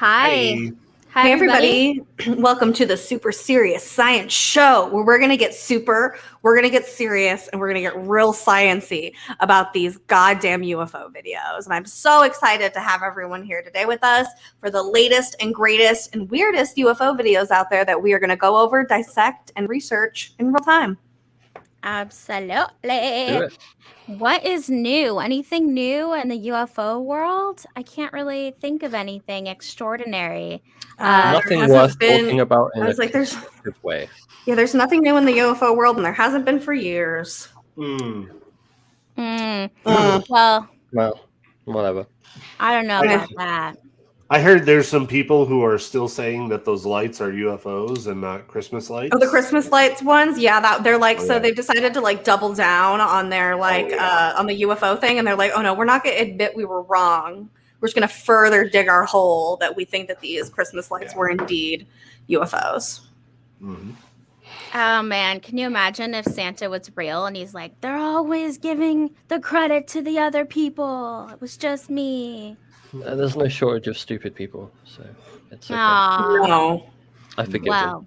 Hi. Hi. Hi, Hey, everybody. Welcome to the Super Serious Science Show, where we're going to get serious, and we're going to get real sciencey about these goddamn UFO videos. And I'm so excited to have everyone here today with us for the latest and greatest and weirdest UFO videos out there that we are going to go over, dissect, and research in real time. Absolutely. What is new? Anything new in the UFO world? I can't really think of anything extraordinary. Nothing worth talking about in a constructive way. Yeah, there's nothing new in the UFO world, and there hasn't been for years. Well, Whatever. I don't know about that. I heard there's some people who are still saying that those lights are UFOs and not Christmas lights. Oh, the Christmas lights ones? Yeah, they're like, so they've decided to like double down on their on the UFO thing, and they're like, oh no, we're not going to admit we were wrong. We're just going to further dig our hole that we think that these Christmas lights were indeed UFOs. Mm-hmm. Oh man, can you imagine if Santa was real and he's like, they're always giving the credit to the other people. It was just me. There's no shortage of stupid people, so it's okay. No. I forgive them.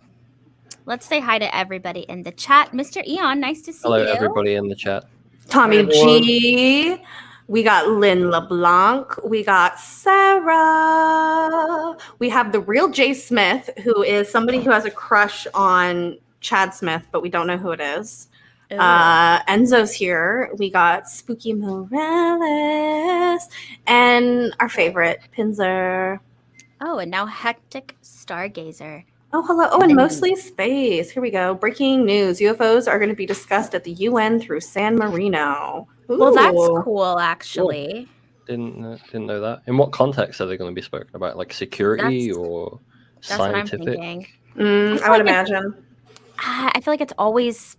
Let's say hi to everybody in the chat. Mr. Eon, nice to see you. Hello, everybody in the chat. Tommy G. We got Lynn LeBlanc. We got Sarah. We have the real Jay Smith, who is somebody who has a crush on Chad Smith, but we don't know who it is. Enzo's here. We got Spooky Morales and our favorite Pinzer. Oh, and now Hectic Stargazer. Oh, hello. Oh, and mostly space. Here we go. Breaking news. UFOs are going to be discussed at the UN through San Marino. Ooh. Well, that's cool, actually. Didn't know that. In what context are they going to be spoken about? Like security or scientific? That's what I'm thinking. I would imagine. I feel like it's always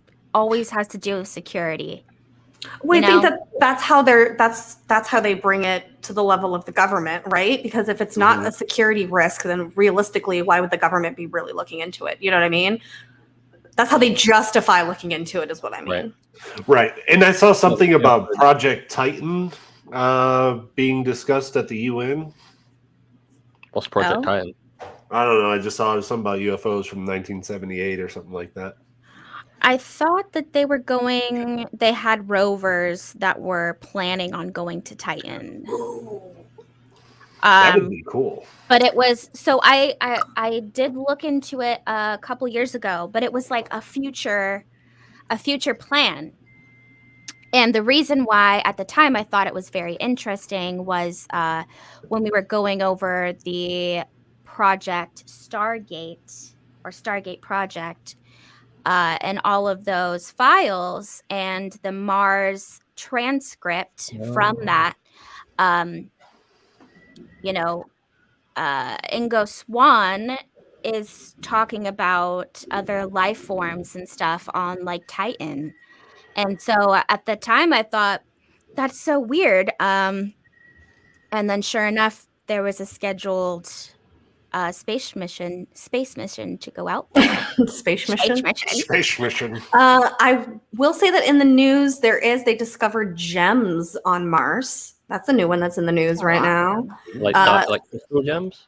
has to do with security. Well, I think that's how they bring it to the level of the government, right? Because if it's not a security risk, then realistically, why would the government be really looking into it? You know what I mean? That's how they justify looking into it, is what I mean. Right. And I saw something about Project Titan being discussed at the UN. What's Project Titan? I don't know. I just saw something about UFOs from 1978 or something like that. I thought that they had rovers that were planning on going to Titan. That would be cool. But it was, so I did look into it a couple years ago, but it was like a future plan. And the reason why at the time I thought it was very interesting was when we were going over the Project Stargate or Stargate Project, and all of those files and the Mars transcript from that, Ingo Swann is talking about other life forms and stuff on like Titan. And so at the time I thought, that's so weird. And then sure enough, there was a scheduled space mission to go out. Space mission. I will say that in the news they discovered gems on Mars. That's a new one that's in the news right now. Like crystal gems?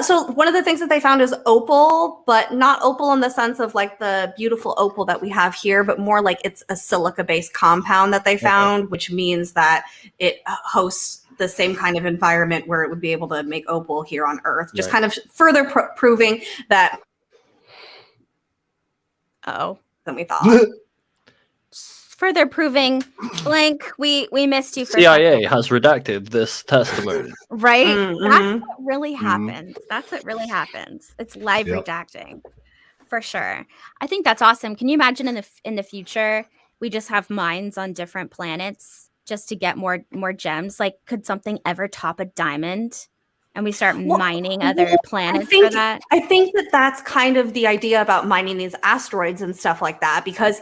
So one of the things that they found is opal, but not opal in the sense of like the beautiful opal that we have here, but more like it's a silica-based compound that they found, which means that it hosts the same kind of environment where it would be able to make opal here on Earth. Just kind of further proving that. Than we thought. Further proving, blank, we missed you for CIA has redacted this testimony. Right? That's what really happens. That's what really happens. It's live redacting. For sure. I think that's awesome. Can you imagine in the future we just have mines on different planets just to get more gems? Like, could something ever top a diamond? And we start mining other planets for that? I think that's kind of the idea about mining these asteroids and stuff like that, because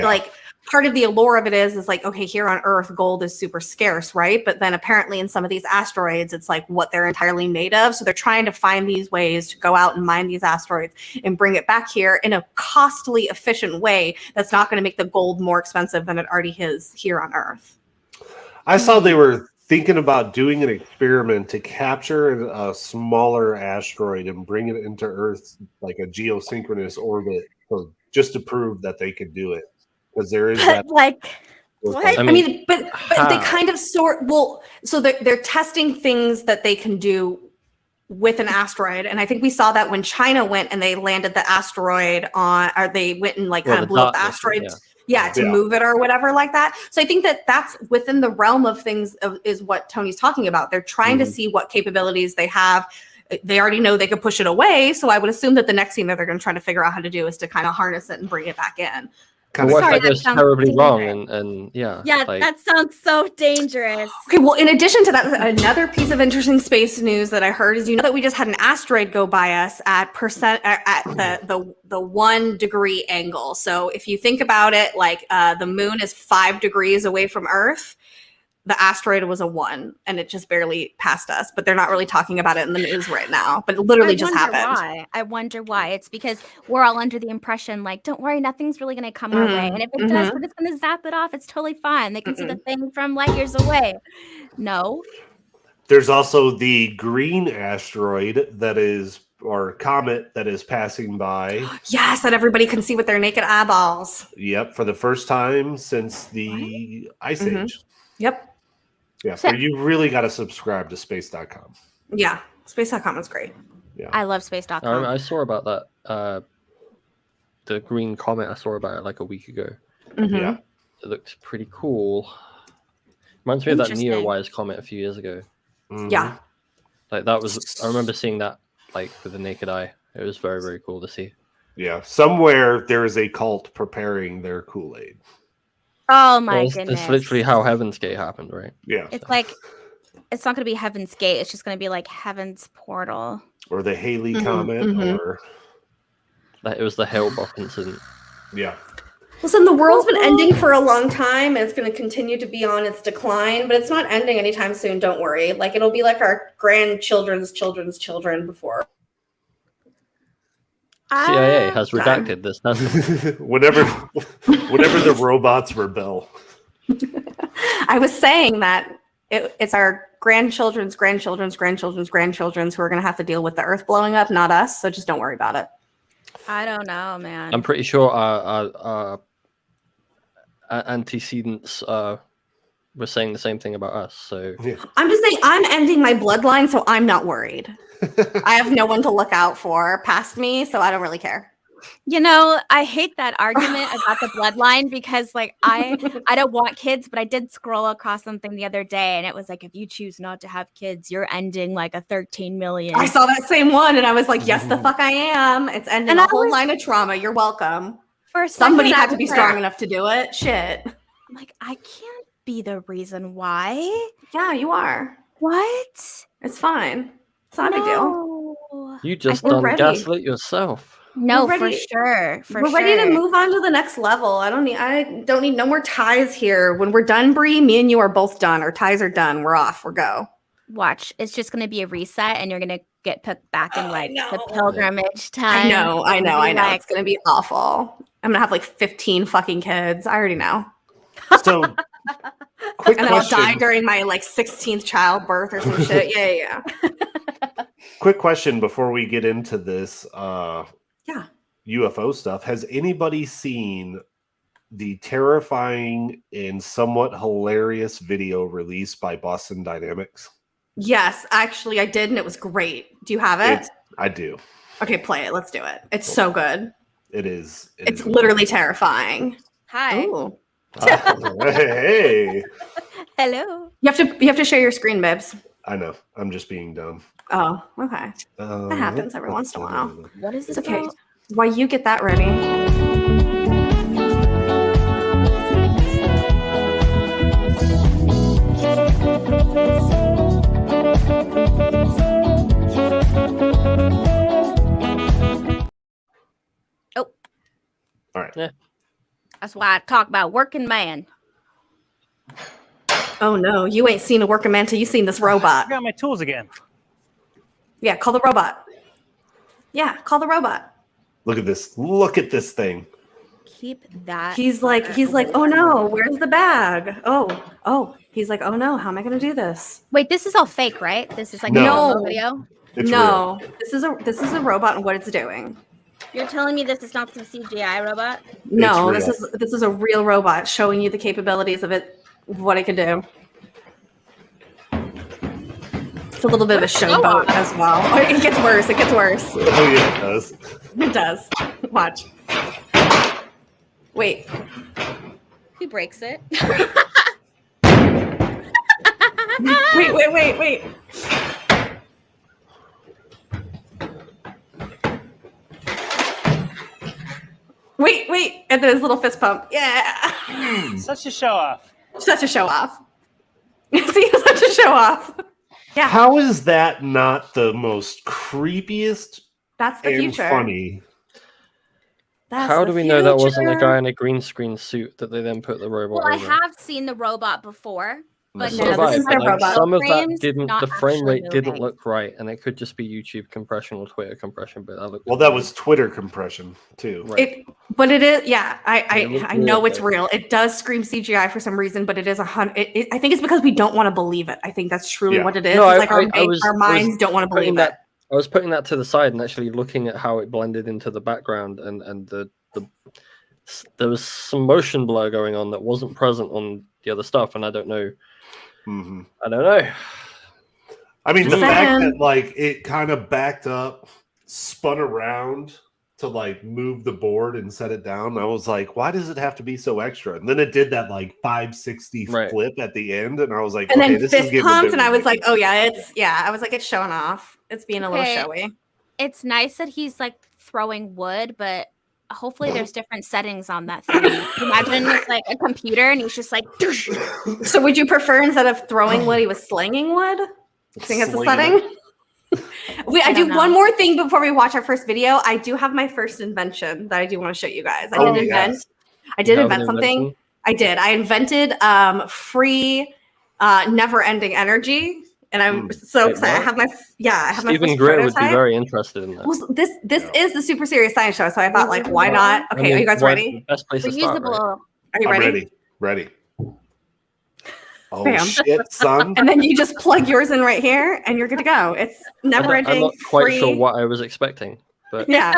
like part of the allure of it is like, okay, here on Earth, gold is super scarce, right? But then apparently in some of these asteroids, it's like what they're entirely made of. So they're trying to find these ways to go out and mine these asteroids and bring it back here in a costly, efficient way that's not going to make the gold more expensive than it already is here on Earth. I saw they were thinking about doing an experiment to capture a smaller asteroid and bring it into Earth like a geosynchronous orbit, just to prove that they could do it. Because there is that. Like, what? I mean, but they kind of so they're testing things that they can do with an asteroid, and I think we saw that when China went and they landed the asteroid on, or they went and like kind of blew up the asteroid. To move it or whatever like that. So I think that that's within the realm of things is what Tony's talking about. They're trying to see what capabilities they have. They already know they could push it away. So I would assume that the next thing that they're going to try to figure out how to do is to kind of harness it and bring it back in. What if that goes terribly wrong and that sounds so dangerous. Okay, well, in addition to that, another piece of interesting space news that I heard is, you know, that we just had an asteroid go by us at the 1 degree angle. So if you think about it, like the moon is 5 degrees away from Earth, the asteroid was a 1, and it just barely passed us. But they're not really talking about it in the news right now. But it literally just happened. I wonder why. It's because we're all under the impression, like, don't worry, nothing's really going to come our way. And if it does, we're just going to zap it off. It's totally fine. They can see the thing from light years away. No. There's also the green asteroid that is, or comet that is passing by. Yes, that everybody can see with their naked eyeballs. Yep, for the first time since the Ice Age. Yep. Yeah, so you really got to subscribe to space.com. Yeah, space.com is great. Yeah, I love space.com. I saw about that. The green comet, I saw about it like a week ago. Yeah. It looked pretty cool. Reminds me of that Neowise comet a few years ago. Yeah. Like that was, I remember seeing that like with the naked eye. It was very, very cool to see. Yeah, somewhere there is a cult preparing their Kool-Aid. Oh my goodness. That's literally how Heaven's Gate happened, right? Yeah. It's like, it's not going to be Heaven's Gate. It's just going to be like Heaven's Portal. Or the Haley Comet. Or it was the Hale-Bopp incident. Yeah. Listen, the world's been ending for a long time, and it's going to continue to be on its decline, but it's not ending anytime soon. Don't worry. Like, it'll be like our grandchildren's children's children before. CIA has redacted this. whenever the robots rebel. I was saying that it's our grandchildren's grandchildren's grandchildren's grandchildren's who are going to have to deal with the Earth blowing up, not us. So just don't worry about it. I don't know, man. I'm pretty sure our antecedents were saying the same thing about us. So I'm just saying I'm ending my bloodline, so I'm not worried. I have no one to look out for past me, so I don't really care. You know, I hate that argument about the bloodline because, like, I don't want kids, but I did scroll across something the other day, and it was like, if you choose not to have kids, you're ending like a 13 million. I saw that same one, and I was like, yes, the fuck I am. It's ending a whole line of trauma. You're welcome. Somebody had to be strong enough to do it. Shit. I'm like, I can't be the reason why. Yeah, you are. What? It's fine. It's not a big deal. You just done gaslit yourself. No, for sure. We're ready to move on to the next level. I don't need no more ties here. When we're done, Bree, me and you are both done. Our ties are done. We're off. We're go. Watch. It's just going to be a reset, and you're going to get put back in like the pilgrimage time. I know. Like, it's going to be awful. I'm going to have like 15 fucking kids. I already know. So, quick and question. I'll die during my like 16th childbirth or some shit. Yeah. Quick question before we get into this UFO stuff. Has anybody seen the terrifying and somewhat hilarious video released by Boston Dynamics? Yes, actually I did, and it was great. Do you have it? I do. Okay, play it. Let's do it. It's so good. It is. It's literally terrifying. Hi. Ooh. Hey. Hello. You have to share your screen, Bibs. I know. I'm just being dumb. Oh, okay. That happens every once in a while. What is this okay. about? While you get that ready. Oh. All right. Yeah. That's why I talk about working man. Oh no, you ain't seen a working man till you seen this robot. I got my tools again. Yeah, call the robot. Yeah, call the robot. Look at this. Look at this thing. Keep that. He's like, oh no, where's the bag? Oh, he's like, oh no, how am I gonna do this? Wait, this is all fake, right? This is like No. a video. It's no, real. this is a robot and what it's doing. You're telling me this is not some CGI robot? No, It's this is a real robot showing you the capabilities of it, what it can do. It's a little bit of a showboat as well. Oh, it gets worse. It gets worse. Oh yeah, it does. It does. Watch. Wait. He breaks it. Wait. Wait. And then his little fist pump. Yeah. Such a show off. Such a show off. See, such a show off. Yeah. How is that not the most creepiest That's the and future. funny? That's How the do we know that wasn't a future. guy in a green screen suit that they then put the robot Well, I over? have seen the robot before, but So no, have this I, is but, their like, robot. some of that Frames didn't. not The frame actually rate didn't moving. look right, and it could just be YouTube compression or Twitter compression. But that looked Well, that was Twitter compression too. right. But it is, yeah. It looks I know real, it's though. real. It does scream CGI for some reason, but it is I think it's because we don't want to believe it. I think that's truly Yeah. what it is. No, It's like I was- our minds don't want to putting believe it. I was putting that to the side and actually looking at how it blended into the background, and there was some motion blur going on that wasn't present on the other stuff, and I don't know. Mm-hmm. I don't know. I mean, the Just fact saying. that like it kind of backed up, spun around to like move the board and set it down. I was like, why does it have to be so extra? And then it did that like 560 Right. flip at the end, and I was like, And okay, then this is fist getting a pumped, bit and I was like, ridiculous. oh yeah, I was like, it's showing off. It's being a little Okay. showy. it's nice that he's like throwing wood, but hopefully there's different settings on that thing. Imagine it's like a computer and he's just like So would you prefer instead of throwing wood, he was slinging wood? I think that's a Slinging setting. I I do don't one know. more thing before we watch our first video. I do have my first invention that I do want to show you guys. I Oh, did invent. yes. I did You have an invent something. invention? I did. I invented free, never-ending energy, and I'm so Wait, excited. what? I have my I have my Stephen first Greer would be prototype. very interested in that. Well, this Yeah. is the super serious science show, so I thought like, why not? I Okay, mean, are you guys why- ready? Best place to start, right? reusable. Are you I'm ready? ready. Oh Bam. shit, son! And then you just plug yours in right here, and you're good to go. It's never-ending, I'm not quite free. sure what I was expecting, but Yeah,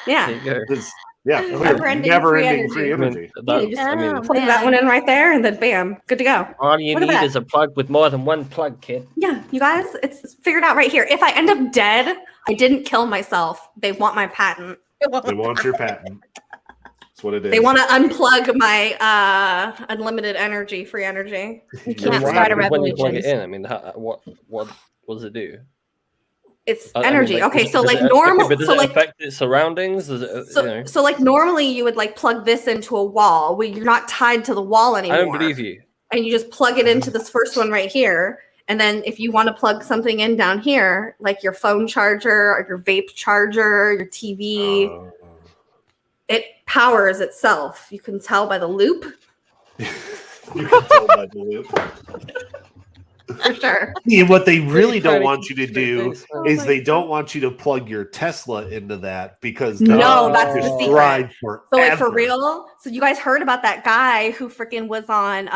yeah. there you go. This- yeah, Never-ending never-ending free free I mean, energy. You just I mean, Oh, plug that one in right there, and then bam, good to go. all you Look at need that. is a plug with more than one plug, kid. Yeah, you guys, it's figured out right here. If I end up dead, I didn't kill myself. They want my patent. They want your patent. That's what it is. They want to unplug my unlimited energy, free energy. You Your can't What start a patent. happens when you plug it revolution. in? I mean, what does it do? It's I mean, energy. like, Okay, does- so does like it- normal, but does so it like affect its surroundings? Does it, so you know? so like normally you would like plug this into a wall. Well, you're not tied to the wall anymore. I don't believe you. And you just plug it into this first one right here. And then if you want to plug something in down here, like your phone charger or your vape charger, your TV, it powers itself. You can tell by the loop You can tell by the loop. for sure. Yeah, what they really don't Trying to want you to keep do straight face. is they don't want you to plug your Tesla into that because No, that that's will the just secret. ride forever. So like for real. So you guys heard about that guy who freaking was on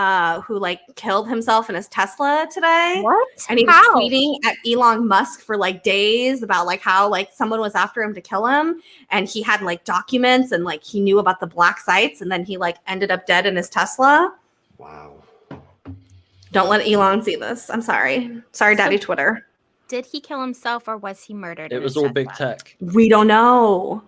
who like killed himself in his Tesla today? What? And he was How? tweeting at Elon Musk for like days about like how like someone was after him to kill him, and he had like documents and like he knew about the black sites, and then he like ended up dead in his Tesla. Wow. Don't let Elon see this. I'm sorry. Sorry, Daddy Twitter. Did he kill himself or was he murdered? It in was his all big Tesla? tech. We don't know.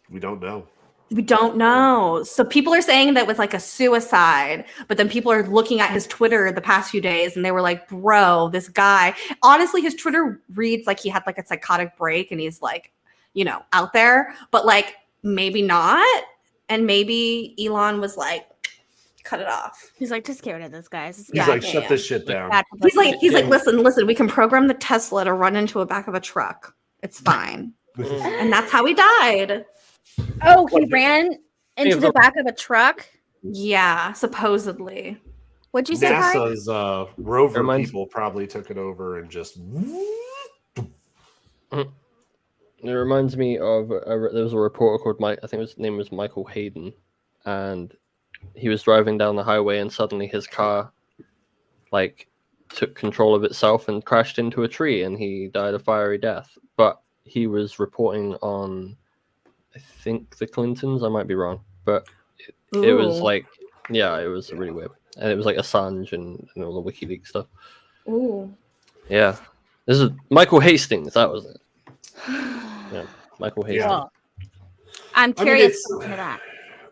We don't know. We don't know. So people are saying that was like a suicide, but then people are looking at his Twitter the past few days and they were like, bro, this guy, honestly, his Twitter reads like he had like a psychotic break and he's like, you know, out there, but like maybe not. And maybe Elon was like, cut it off. He's like, just get rid of this, guys. It's He's bad. like, yeah, shut yeah. this shit down. Bad He's like, publicity. listen, we can program the Tesla to run into a back of a truck. It's fine. And that's how he died. Oh, he ran into the look. back of a truck. Yeah, supposedly. What'd you say, Kari? NASA's rover Reminds- people probably took it over and just. It reminds me of there was a reporter called Mike. I think his name was Michael Hayden, and he was driving down the highway, and suddenly his car, like, took control of itself and crashed into a tree, and he died a fiery death. But he was reporting on, I think, the Clintons. I might be wrong, but it was like, yeah, it was really weird, and it was like Assange and all the WikiLeaks stuff. Ooh. Yeah, this is Michael Hastings. That was it. Yeah, Michael Hastings. Yeah. I'm curious to hear that.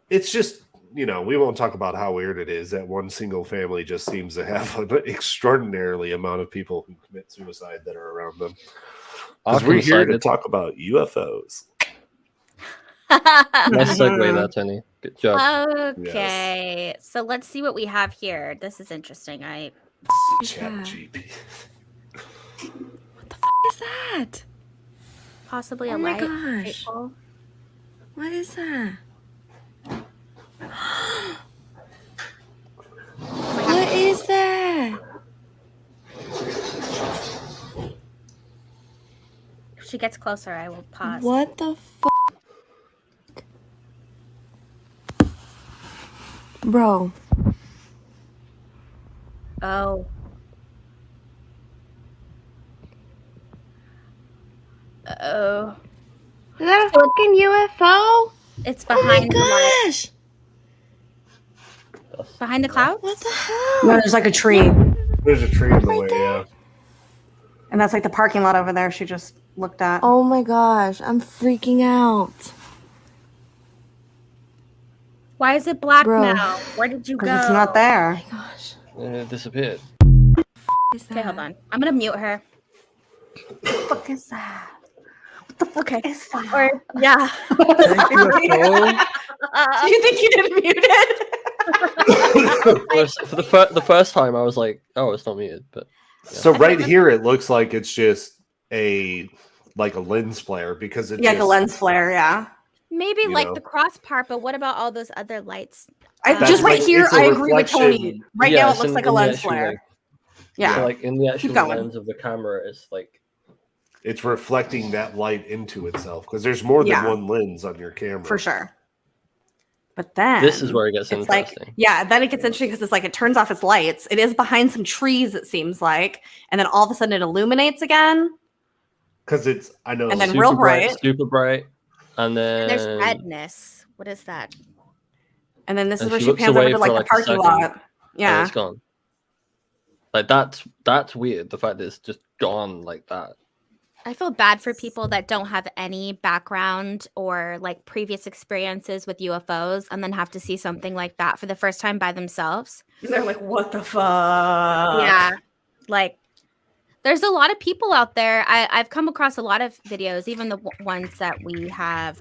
It's just, we won't talk about how weird it is that one single family just seems to have an extraordinarily amount of people who commit suicide that are around them. Because we're here to talk about UFOs. Nice segue there, Tony. Good job. Okay, so let's see what we have here. This is interesting. ChatGPT. What the f is that? Possibly a Oh my light. gosh. What is that? What is that? If she gets closer, I will pause. What the f? Bro. Oh. Oh. Is that a fucking UFO? It's behind the light. Gosh. Behind the clouds? What the hell? No, there's like a tree. There's a tree in the way, yeah. And that's like the parking lot over there she just looked at. Oh my gosh, I'm freaking out. Why is it black Bro. now? Where did you go? Because it's not there. Oh my gosh. It disappeared. Okay, hold on. I'm gonna mute her. What the fuck is that? What the fuck is that? Or yeah. Do you think you didn't mute it? For the first time, I was like, "Oh, it's not muted." But yeah. So right here, it looks like it's just a lens flare because it's Yeah, the lens flare. Yeah. Maybe like the cross part, but what about all those other lights? Just right like- here, it's a I agree with Tony. reflection. Right Yeah, now, it it's looks in- like a in the lens actual, flare. like- Yeah. So, like in the actual going. lens of the camera, it's like It's reflecting that light into itself because there's more than Yeah. one lens on your camera. For sure. But then this is where it gets it's like, interesting. yeah, then it gets interesting because it's like it turns off its lights. It is behind some trees, it seems like, and then all of a sudden it illuminates again. Because it's, I know. And then Super real bright. super bright, and then There's redness. What is that? And then this is And where she she looks pans over away to for like the like a parking second. lot. and Yeah. it's gone. Like that's weird. The fact that it's just gone like that. I feel bad for people that don't have any background or like previous experiences with UFOs and then have to see something like that for the first time by themselves. They're like, what the fuck? Yeah. Like there's a lot of people out there. I've come across a lot of videos, even the ones that we have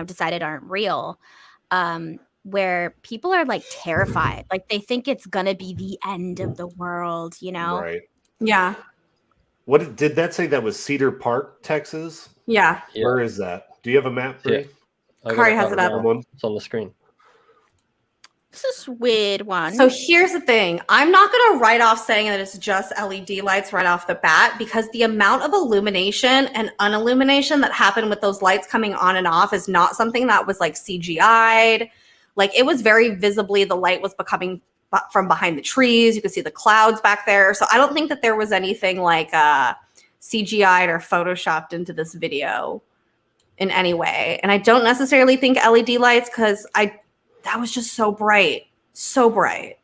decided aren't real, where people are like terrified. Like they think it's gonna be the end of the world, Right. Yeah. What did that say? That was Cedar Park, Texas? Yeah. Yeah. Where is that? Do you have a map, Bree? Yeah. I got Kari has it right up. now. It's on the screen. This is a weird one. So here's the thing. I'm not going to write off saying that it's just LED lights right off the bat because the amount of illumination and unillumination that happened with those lights coming on and off is not something that was like CGI'd. Like it was very visibly, the light was coming from behind the trees. You could see the clouds back there. So I don't think that there was anything like CGI'd or photoshopped into this video in any way. And I don't necessarily think LED lights because that was just so bright. So bright.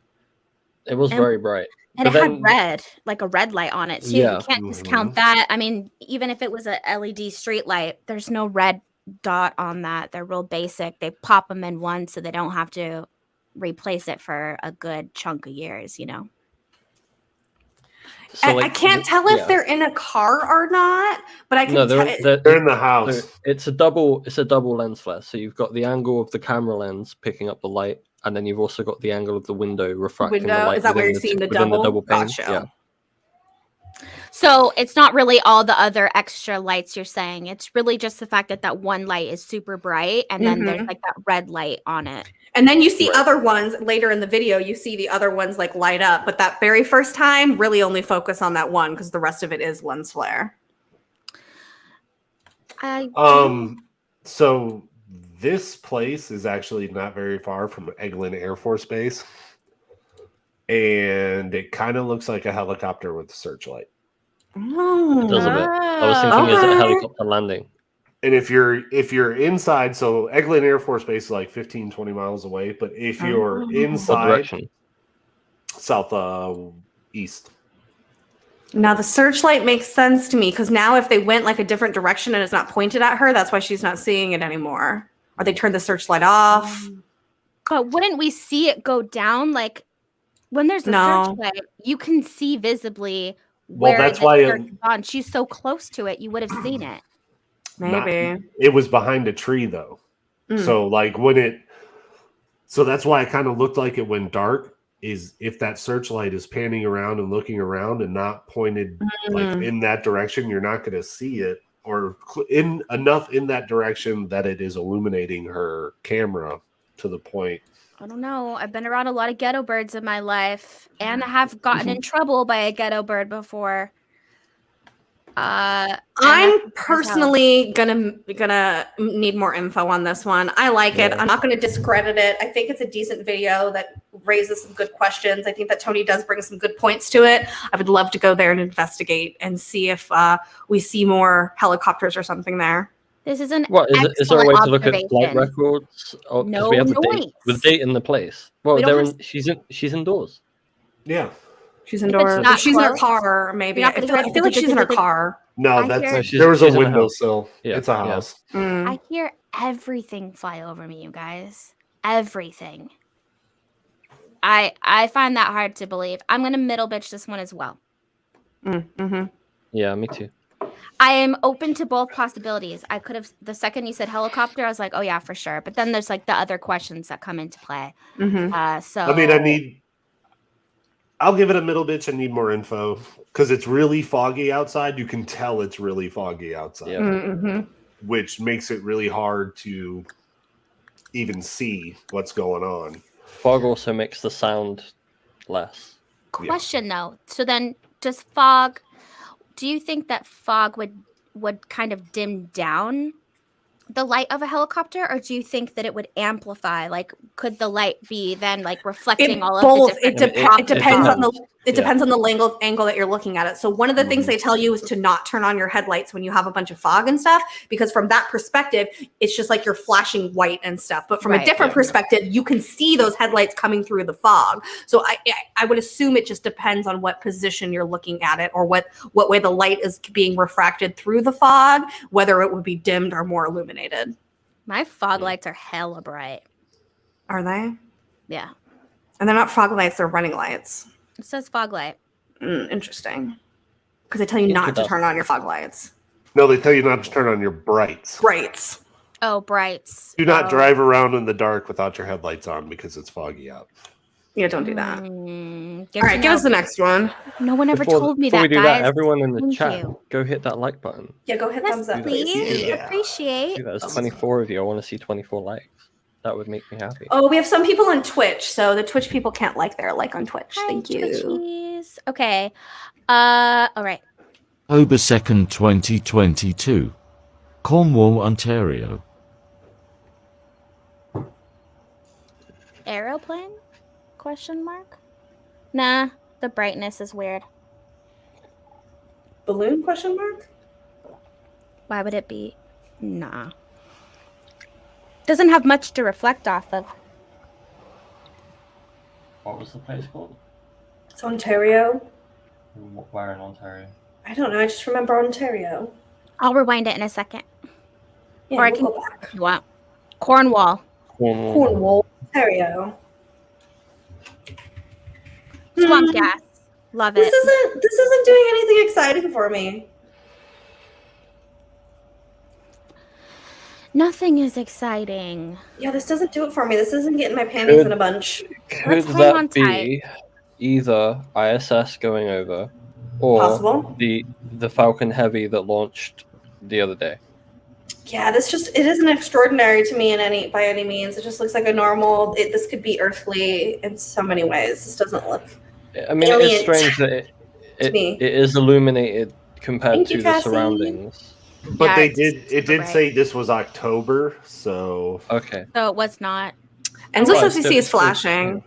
It was And- very bright. And But it then- had red, like a red light on it too. Yeah. You can't discount that. I mean, even if it was a LED street light, there's no red dot on that. They're real basic. They pop them in once so they don't have to replace it for a good chunk of years, So, I like, can't tell if yeah. they're in a car or not, but I can No, tell. They're in the so house. it's a double lens flare. So you've got the angle of the camera lens picking up the light, and then you've also got the angle of the window refracting the light. Is that where within you're seeing the within double? pane. Gotcha. Yeah. So it's not really all the other extra lights you're saying. It's really just the fact that that one light is super bright and then there's like that red light on it. And then you see Right. other ones later in the video, you see the other ones like light up. But that very first time, really only focus on that one because the rest of it is lens flare. So it's not really all the other extra lights you're saying. It's really just the fact that that one light is super bright and then there's like that red light on it. And then there's like that red light on it. And then there's like other ones later in the video, you see the other ones like light up. But that very first time, really only focus on that one because the rest of it is lens flare. So this place is actually not very far from Eglin Air Force Base, and it kind of looks like a helicopter with a searchlight. It does a bit. I was thinking, is it a helicopter landing? And if you're inside, so Eglin Air Force Base is like 15, 20 miles away, but if you're inside, southeast. Now the searchlight makes sense to me because now if they went like a different direction and it's not pointed at her, that's why she's not seeing it anymore. Or they turned the searchlight off. But wouldn't we see it go down? Like when there's a searchlight, you can see visibly where that's why it's on. She's so close to it, you would have seen it. Maybe. It was behind a tree though. So like so that's why it kind of looked like it went dark. Is if that searchlight is panning around and looking around and not pointed like in that direction, you're not going to see it, or in enough in that direction that it is illuminating her camera to the point. I don't know. I've been around a lot of ghetto birds in my life, and I have gotten in trouble by a ghetto bird before. I'm personally gonna need more info on this one. I like it. I'm not gonna discredit it. I think it's a decent video that raises some good questions. I think that Tony does bring some good points to it. I would love to go there and investigate and see if we see more helicopters or something there. This is an is there a way to look at flight records? Oh, no, we have the date in the place. Well, she's indoors. Yeah. She's indoors. If she's in her car, maybe. I feel like she's in her car. No, there was a windowsill. Yeah, it's a house. I hear everything fly over me, you guys. Everything. I find that hard to believe. I'm gonna middle bitch this one as well. Yeah, me too. I am open to both possibilities. I could have, the second you said helicopter, I was like, oh yeah, for sure. But then there's like the other questions that come into play. So I mean, I'll give it a middle bitch. I need more info because it's really foggy outside. You can tell it's really foggy outside, which makes it really hard to even see what's going on. Fog also makes the sound less. Question though. So then does fog, do you think that fog would kind of dim down the light of a helicopter, or do you think that it would amplify? Like, could the light be then like reflecting all of the different? It depends on the depends on the angle that you're looking at it. So one of the things they tell you is to not turn on your headlights when you have a bunch of fog and stuff, because from that perspective, it's just like you're flashing white and stuff. But from a different perspective, you can see those headlights coming through the fog. So I would assume it just depends on what position you're looking at it, or what way the light is being refracted through the fog, whether it would be dimmed or more illuminated. My fog lights are hella bright. Are they? Yeah. And they're not fog lights, they're running lights. It says fog light. Interesting. Because they tell you not to turn on your fog lights. No, they tell you not to turn on your brights. Brights. Oh, brights. Do not drive around in the dark without your headlights on because it's foggy out. Yeah, don't do that. All right, give us the next one. No one ever told me that, Before we do guys. that, everyone in the chat, go hit that like button. Yeah, go hit thumbs up, please. Yeah. Appreciate. There's 24 of you. I want to see 24 likes. That would make me happy. Oh, we have some people on Twitch, so the Twitch people can't like their like on Twitch. Thank you. Twitchies. Okay. All right. October 2nd, 2022. Cornwall, Ontario. Aeroplane? Question mark? Nah, the brightness is weird. Balloon question mark? Why would it be? Nah. Doesn't have much to reflect off of. What was the place called? It's Ontario. Where in Ontario? I don't know. I just remember Ontario. I'll rewind it in a second. Yeah, or I can go back. If you want. Cornwall. Cornwall, Ontario. Swamp gas. Love it. This isn't doing anything exciting for me. Nothing is exciting. Yeah, this doesn't do it for me. This isn't getting my panties in a bunch. Could that be either ISS going over, or the Falcon Heavy that launched the other day? Yeah, it isn't extraordinary to me by any means. It just looks like a normal. This could be earthly in so many ways. This doesn't look. I mean, it's strange that it is illuminated compared to the surroundings. But Yeah, they it's did. It did right. say this was October, so Okay. So it was not. And Well, so it's CC is still- flashing.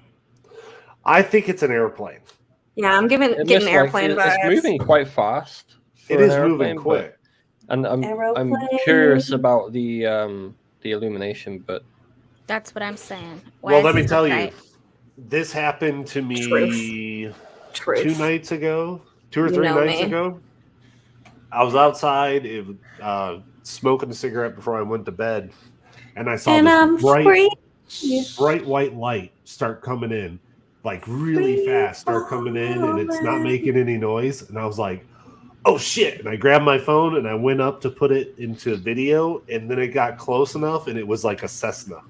I think it's an airplane. Yeah, I'm getting It's airplane vibes. It's moving quite fast. For It an is moving airplane, quick. And I'm Aeroplane. curious about the illumination, but That's what I'm saying. Why Well, does let me this tell look you, right? this happened to me Truth. 2 nights ago, 2 or You 3 know nights me. ago. I was outside smoking a cigarette before I went to bed, and I saw And I'm this free. bright white light start coming in, like really Free fast, start coming in, and it's not falling. making any noise. And I was like, oh shit. And I grabbed my phone and I went up to put it into video, and then it got close enough and it was like a Cessna.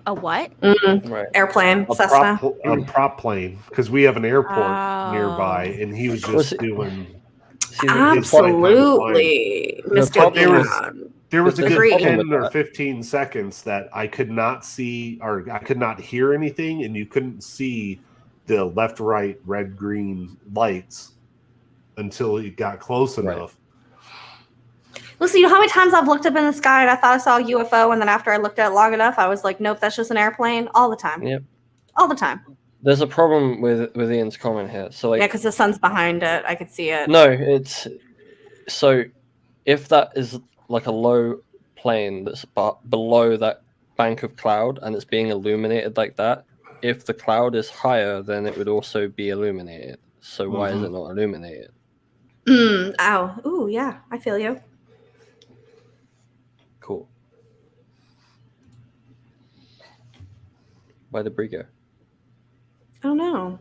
A what? right. Airplane, A Cessna. prop plane, because we have an airport Oh. nearby, and he was just doing. See, Absolutely, The Mr. problem was- Leon. There was a There's a good problem 10 with or that. 15 seconds that I could not see, or I could not hear anything, and you couldn't see the left, right, red, green lights until it got close Right. enough. Listen, you know how many times I've looked up in the sky and I thought I saw a UFO, and then after I looked at it long enough, I was like, nope, that's just an airplane. All the time. Yep. All the time. There's a problem with Ian's comment here. So like, Yeah, because the sun's behind it. I could see it. no, it's so if that is like a low plane that's below that bank of cloud and it's being illuminated like that, if the cloud is higher, then it would also be illuminated. So why is it not illuminated? Ow. Ooh, yeah. I feel you. Cool. Why the Brigo? I don't know.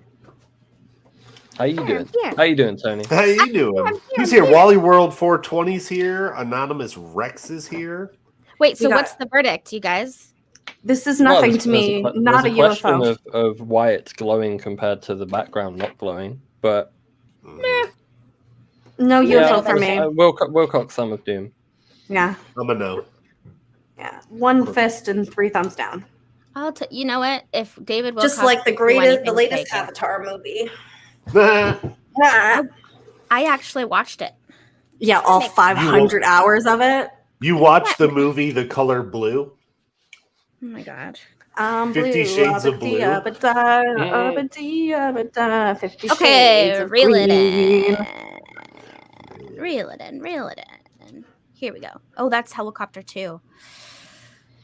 How you doing? here. How you doing, Tony? How you doing? Who's here? Wally World 420's here. Anonymous Rex is here. Wait, so We got- what's the verdict, you guys? This is nothing Well, to me. there's Not a question UFO. of why it's glowing compared to the background not glowing, but No UFO for me. Wilcox Thumb of Doom. Yeah. I'm a no. Yeah. One fist and 3 thumbs down. You know what? If David Wilcox Just like the could do greatest, anything, the latest take it. Avatar movie. I actually watched it. Yeah, all 500 hours of it. You watched the movie The Color Blue? Oh my god. 50 Shades of Blue. 50 Okay, Shades of reel it Green. in. Reel it in. Reel it in. Here we go. Oh, that's helicopter 2.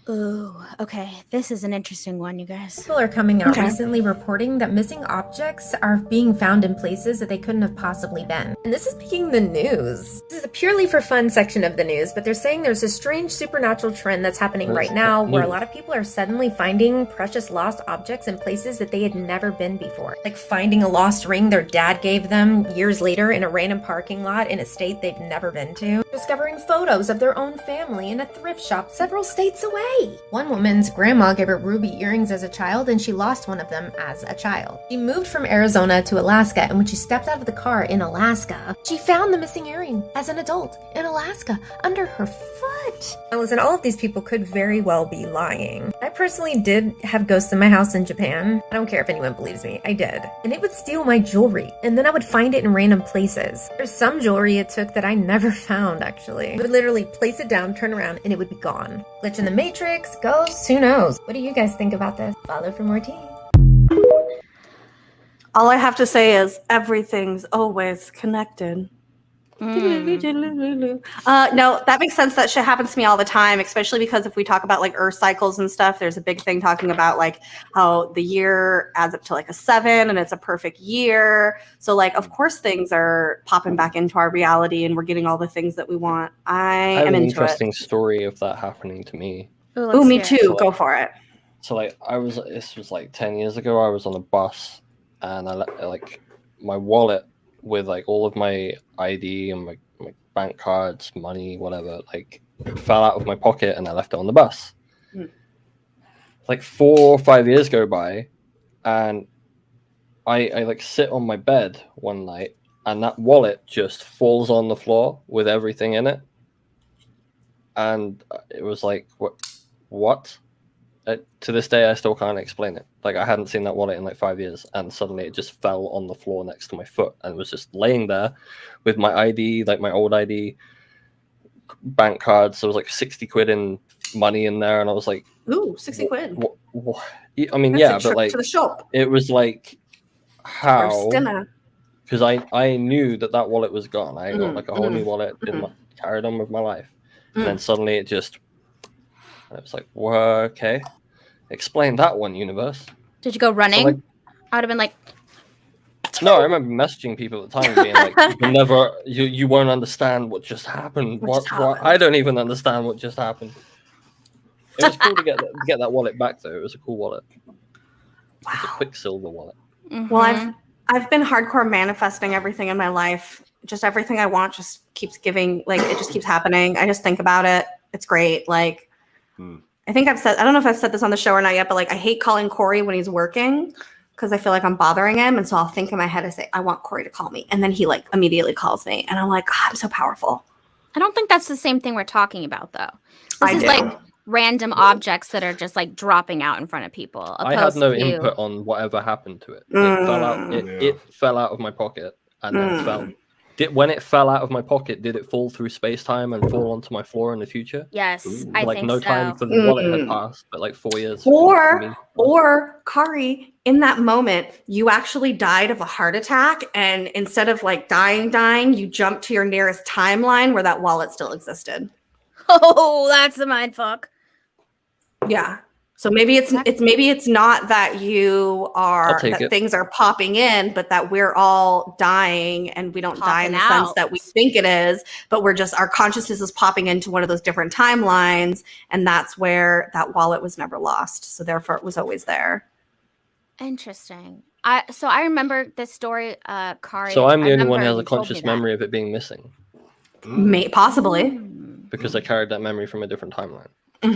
Ooh, okay. This is an interesting one, you guys. People are coming out recently reporting that missing objects are being found in places that they couldn't have possibly been. And this is making the news. This is a purely for fun section of the news, but they're saying there's a strange supernatural trend that's happening right now where a lot of people are suddenly finding precious lost objects in places that they had never been before. Like finding a lost ring their dad gave them years later in a random parking lot in a state they've never been to. Discovering photos of their own family in a thrift shop several states away. One woman's grandma gave her ruby earrings as a child, and she lost one of them as a child. She moved from Arizona to Alaska, and when she stepped out of the car in Alaska, she found the missing earring as an adult in Alaska under her foot. Now listen, all of these people could very well be lying. I personally did have ghosts in my house in Japan. I don't care if anyone believes me, I did. And it would steal my jewelry, and then I would find it in random places. There's some jewelry it took that I never found, actually. I would literally place it down, turn around, and it would be gone. Glitch in the Matrix, ghosts, who knows? What do you guys think about this? Follow for more tea. All I have to say is everything's always connected. No, that makes sense. That shit happens to me all the time, especially because if we talk about like Earth cycles and stuff, there's a big thing talking about like how the year adds up to like a 7 and it's a perfect year. So like, of course, things are popping back into our reality and we're getting all the things that we want. I have am an into interesting story of that happening to me. Oh, me too. Go for it. So like this was like 10 years ago. I was on a bus and I like my wallet with like all of my ID and my bank cards, money, whatever, like fell out of my pocket and I left it on the bus. Like 4 or 5 years go by and I like sit on my bed one night and that wallet just falls on the floor with everything in it. And it was like, what? To this day, I still can't explain it. Like, I hadn't seen that wallet in like 5 years, and suddenly it just fell on the floor next to my foot, and it was just laying there with my ID, like my old ID, bank cards. There was like 60 quid in money in there, and I was like, Ooh, 60 quid. I mean, That's yeah, a trip but like to the shop. it was like how Roast dinner. because I knew that wallet was gone. I got like a whole new wallet, didn't carried on with my life, and then suddenly it was like, well, okay, explain that one, universe. Did you go running? So, like, I would have been like, no, I remember messaging people at the time being like, you won't understand what just happened. What I don't even understand what just happened. It was cool to get that wallet back though. It was a cool wallet. Wow. It's a Quicksilver wallet. Well, I've been hardcore manifesting everything in my life. Just everything I want just keeps giving, like it just keeps happening. I just think about it. It's great. Like I think I don't know if I've said this on the show or not yet, but like I hate calling Corey when he's working because I feel like I'm bothering him. And so I'll think in my head, I say, I want Corey to call me. And then he like immediately calls me. And I'm like, God, I'm so powerful. I don't think that's the same thing we're talking about though. This is like random objects that are just like dropping out in front of people. I had no input on whatever happened to it. It fell out. It fell out of my pocket and then fell. When it fell out of my pocket, did it fall through space-time and fall onto my floor in the future? Yes, I like think no so. time for the wallet had passed, but like 4 years. Or Kari, in that moment, you actually died of a heart attack, and instead of like dying, you jumped to your nearest timeline where that wallet still existed. Oh, that's a mind fuck. Yeah. So maybe it's not that you are things are popping in, but that we're all dying, and we don't die in the sense that we think it is, but we're just our consciousness is popping into one of those different timelines, and that's where that wallet was never lost. So therefore it was always there. Interesting. I remember this story, Kari. So I'm the only one who has a conscious memory of it being missing. Possibly. Because I carried that memory from a different timeline.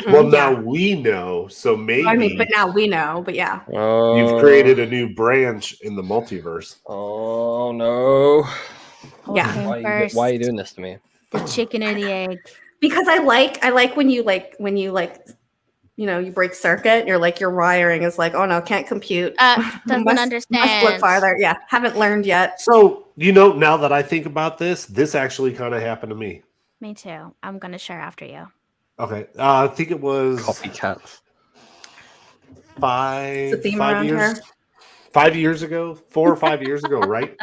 Well, now we know, so maybe. I mean, but now we know, but yeah. You've created a new branch in the multiverse. Oh no! Yeah. Why are you doing this to me? The chicken or the egg? Because I like when you you break circuit. You're like your wiring is like, oh no, can't compute. Doesn't understand. Must look farther. Yeah, haven't learned yet. So now that I think about this actually kind of happened to me. Me too. I'm gonna share after you. Okay, I think it was copycat. 5 years ago, 4 or 5 years ago, right?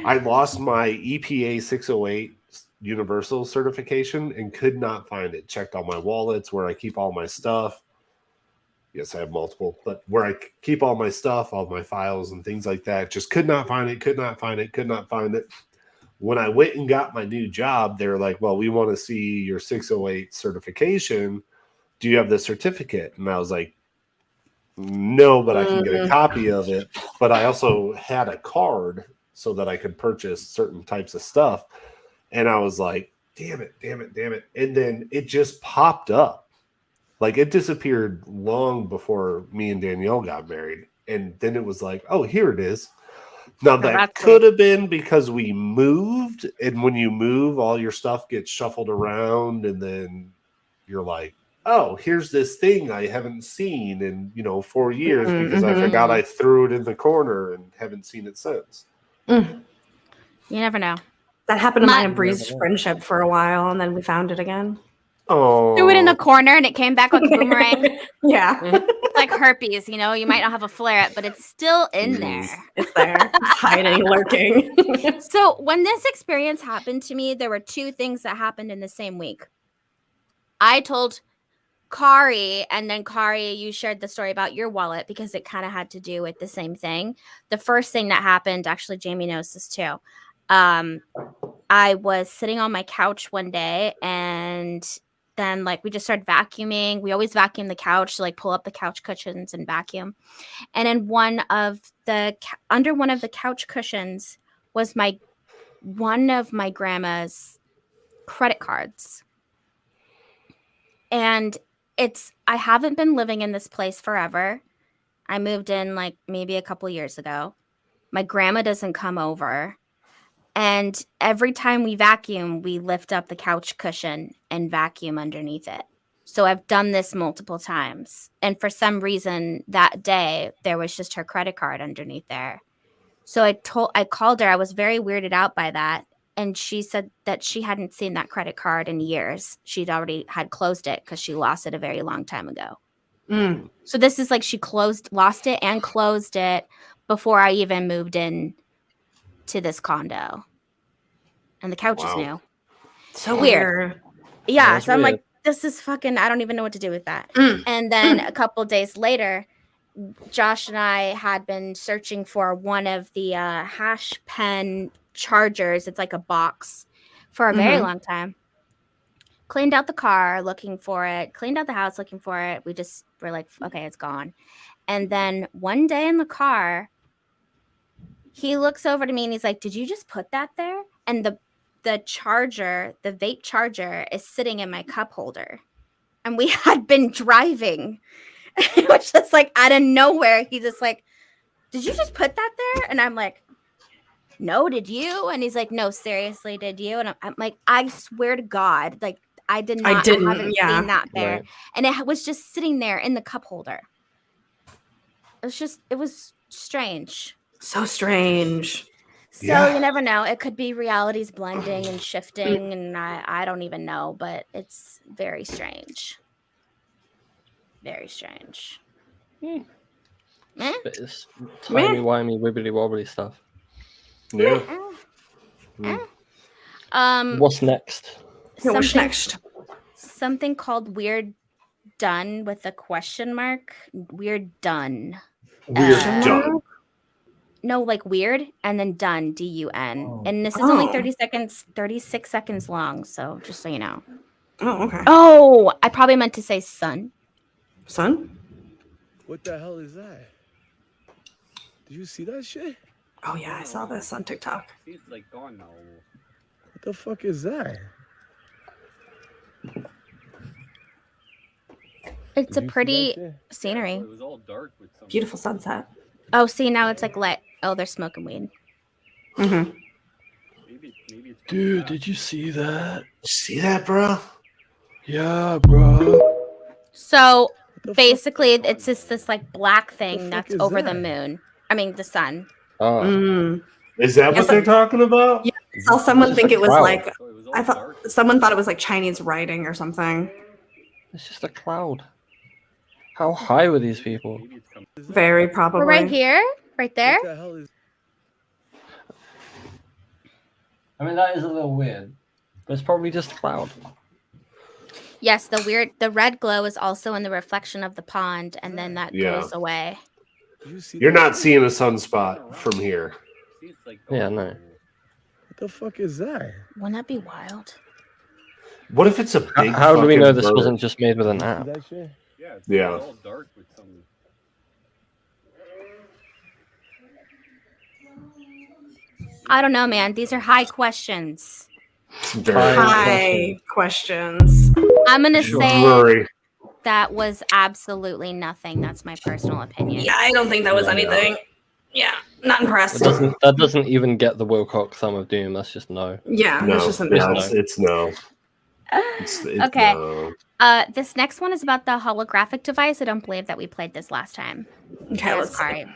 I lost my EPA 608 universal certification and could not find it. Checked all my wallets, where I keep all my stuff. Yes, I have multiple, but where I keep all my stuff, all my files and things like that, just could not find it. When I went and got my new job, they're like, well, we want to see your 608 certification. Do you have the certificate? And I was like, no, but I can get a copy of it. But I also had a card so that I could purchase certain types of stuff. And I was like, damn it. And then it just popped up. Like it disappeared long before me and Danielle got married. And then it was like, oh, here it is. Now, that could have been because we moved, and when you move, all your stuff gets shuffled around, and then you're like, oh, here's this thing I haven't seen in, 4 years because I forgot I threw it in the corner and haven't seen it since. You never know. That happened to mine and Bree's friendship for a while, and then we found it again. Oh, threw it in the corner and it came back like a boomerang. Yeah. It's like herpes, you might not have a flare-up, but it's still in there. It's there. It's hiding, lurking. So when this experience happened to me, there were two things that happened in the same week. I told Kari, and then Kari, you shared the story about your wallet because it kind of had to do with the same thing. The first thing that happened, actually, Jamie knows this too. I was sitting on my couch one day, and then we just started vacuuming. We always vacuum the couch, so pull up the couch cushions and vacuum. And in under one of the couch cushions was one of my grandma's credit cards. And I haven't been living in this place forever. I moved in maybe a couple years ago. My grandma doesn't come over. And every time we vacuum, we lift up the couch cushion and vacuum underneath it. So I've done this multiple times. And for some reason that day, there was just her credit card underneath there. So I called her. I was very weirded out by that. and she said that she hadn't seen that credit card in years. She'd already had closed it because she lost it a very long time ago. So this is like she lost it and closed it before I even moved in to this condo. And the couch is new. So weird. Yeah, That's so I'm weird. like, this is fucking, I don't even know what to do with that. And then a couple days later, Josh and I had been searching for one of the hash pen chargers. It's like a box for a very long time. Cleaned out the car looking for it, cleaned out the house looking for it. We just were like, okay, it's gone. And then one day in the car, he looks over to me and he's like, did you just put that there? And the charger, the vape charger, is sitting in my cup holder. And we had been driving, which is like out of nowhere. He's just like, did you just put that there? And I'm like, no, did you? And he's like, no, seriously, did you? And I'm like, I swear to God, like I did not. I haven't seen that there. Right. And it was just sitting there in the cup holder. It was strange. So strange. So you never know. It could be realities blending and shifting, and I don't even know, but it's very strange. Very strange. But it's timey-wimey, wibbly-wobbly stuff. Yeah. What's next? What's next? Something called Weird Done with a question mark. Weird Done. Weird done. No, like weird and then done, D-U-N. And this is only 36 seconds long, so just so you know. Oh, okay. Oh, I probably meant to say sun. Son? What the hell is that? Did you see that shit? Oh yeah, I saw this on TikTok. It's like gone now. What the fuck is that? It's a pretty scenery. It was all dark with some Beautiful sunset. Oh, see, now it's like lit. Oh, they're smoking weed. maybe it's Dude, did you see that? See that, bro? Yeah, bro. So The basically, it's just this like black thing fuck that's is over that? the moon. I mean, the sun. Oh. Is that what they're talking about? Yeah, I saw someone think it was Wow. like so it was all I thought dark. someone thought it was like Chinese writing or something. It's just a cloud. How high were these people? Maybe it's coming. Very probably. We're right here, right there. What the hell is I mean, that is a little weird. But it's probably just a cloud. Yes, the red glow is also in the reflection of the pond, and then that goes away. you see You're that not shit? seeing a sunspot from here. See, it's like Yeah, gone no. now. What the fuck is that? Wouldn't that be wild? What if it's a big How do we know fucking this bird? wasn't just made with an See app? that shit? Yeah, it's Yeah. all dark with some. I don't know, man. These are high questions. Very High questions. I'm gonna say Very. that was absolutely nothing. That's my personal opinion. Yeah, I don't think that was anything. Yeah, not impressed. That doesn't even get the Wilcox Thumb of Doom. That's just no. Yeah, No, it's just a yeah, no. it's no. It's Okay. no. This next one is about the holographic device. I don't believe that we played this last time. Okay, let's see. Kari.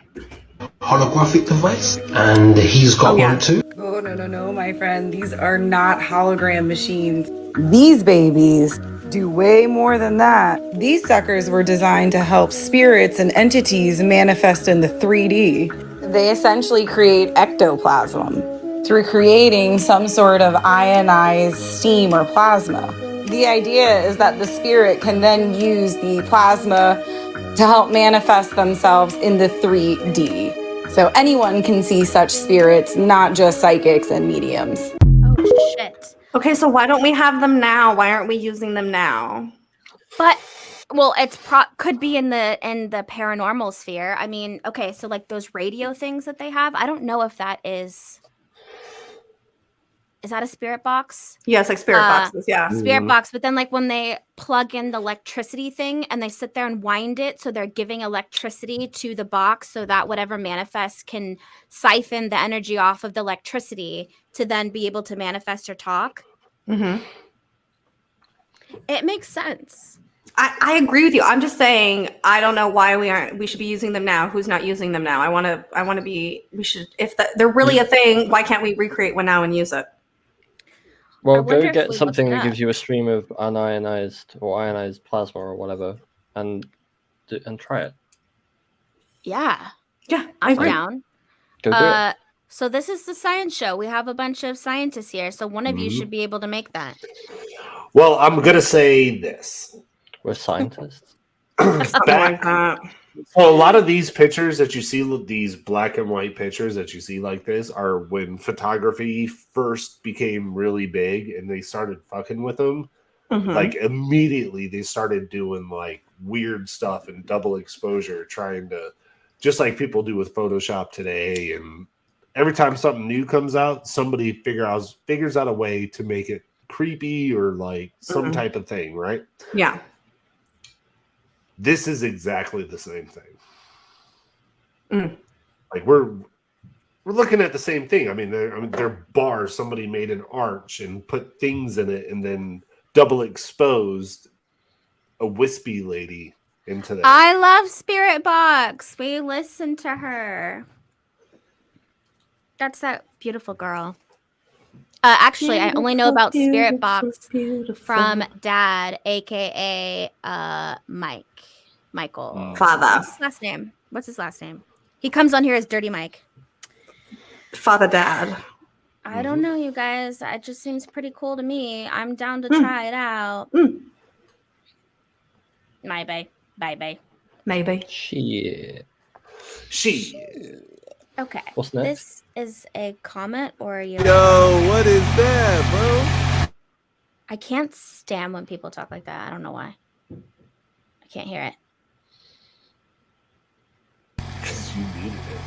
Holographic device, and he's got yeah. one too. Oh, no, my friend. These are not hologram machines. These babies do way more than that. These suckers were designed to help spirits and entities manifest in the 3D. They essentially create ectoplasm through creating some sort of ionized steam or plasma. The idea is that the spirit can then use the plasma to help manifest themselves in the 3D. So anyone can see such spirits, not just psychics and mediums. Oh shit. Okay, so why don't we have them now? Why aren't we using them now? But well, it's could be in the paranormal sphere. I mean, okay, so like those radio things that they have, I don't know if that is that a spirit box? Yeah, it's like spirit boxes. Yeah. Spirit box, but then like when they plug in the electricity thing and they sit there and wind it, so they're giving electricity to the box so that whatever manifests can siphon the energy off of the electricity to then be able to manifest or talk. Mm-hmm. It makes sense. I agree with you. I'm just saying I don't know why we should be using them now. Who's not using them now? I want to be. We should. If they're really a thing, why can't we recreate one now and use it? Well, wonder go if get we looked something it that up. gives you a stream of unionized or ionized plasma or whatever, and try it. Yeah. Yeah, I'm agree. down. Go do it. So this is the science show. We have a bunch of scientists here, so one of you should be able to make that. Well, I'm gonna say this. We're scientists. Something like that. So a lot of these pictures that you see, these black and white pictures that you see like this, are when photography first became really big and they started fucking with them. Like immediately they started doing like weird stuff and double exposure, trying to, just like people do with Photoshop today. And every time something new comes out, somebody figures out a way to make it creepy or like some type of thing, right? Yeah. This is exactly the same thing. Like we're looking at the same thing. I mean, they're bars. Somebody made an arch and put things in it, and then double exposed a wispy lady into that. I love Spirit Box. We listen to her. That's that beautiful girl. Actually, I only know about Spirit Box from Dad, aka Michael. Father. What's his last name? He comes on here as Dirty Mike. Father Dad. I don't know, you guys. It just seems pretty cool to me. I'm down to try it out. Maybe. Shit. Okay. What's next? This is a comment or you. Yo, what is that, bro? I can't stand when people talk like that. I don't know why. I can't hear it. You needed it.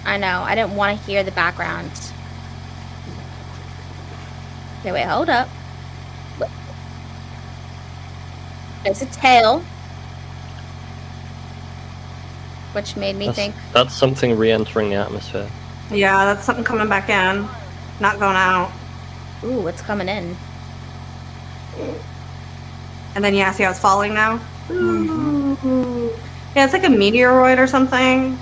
I know. I didn't want to hear the background. Okay, wait. Hold up. There's a tail. Which made me think. That's something re-entering the atmosphere. Yeah, that's something coming back in. Not going out. Ooh, what's coming in? And then see how it's falling now? Ooh. Yeah, it's like a meteoroid or something.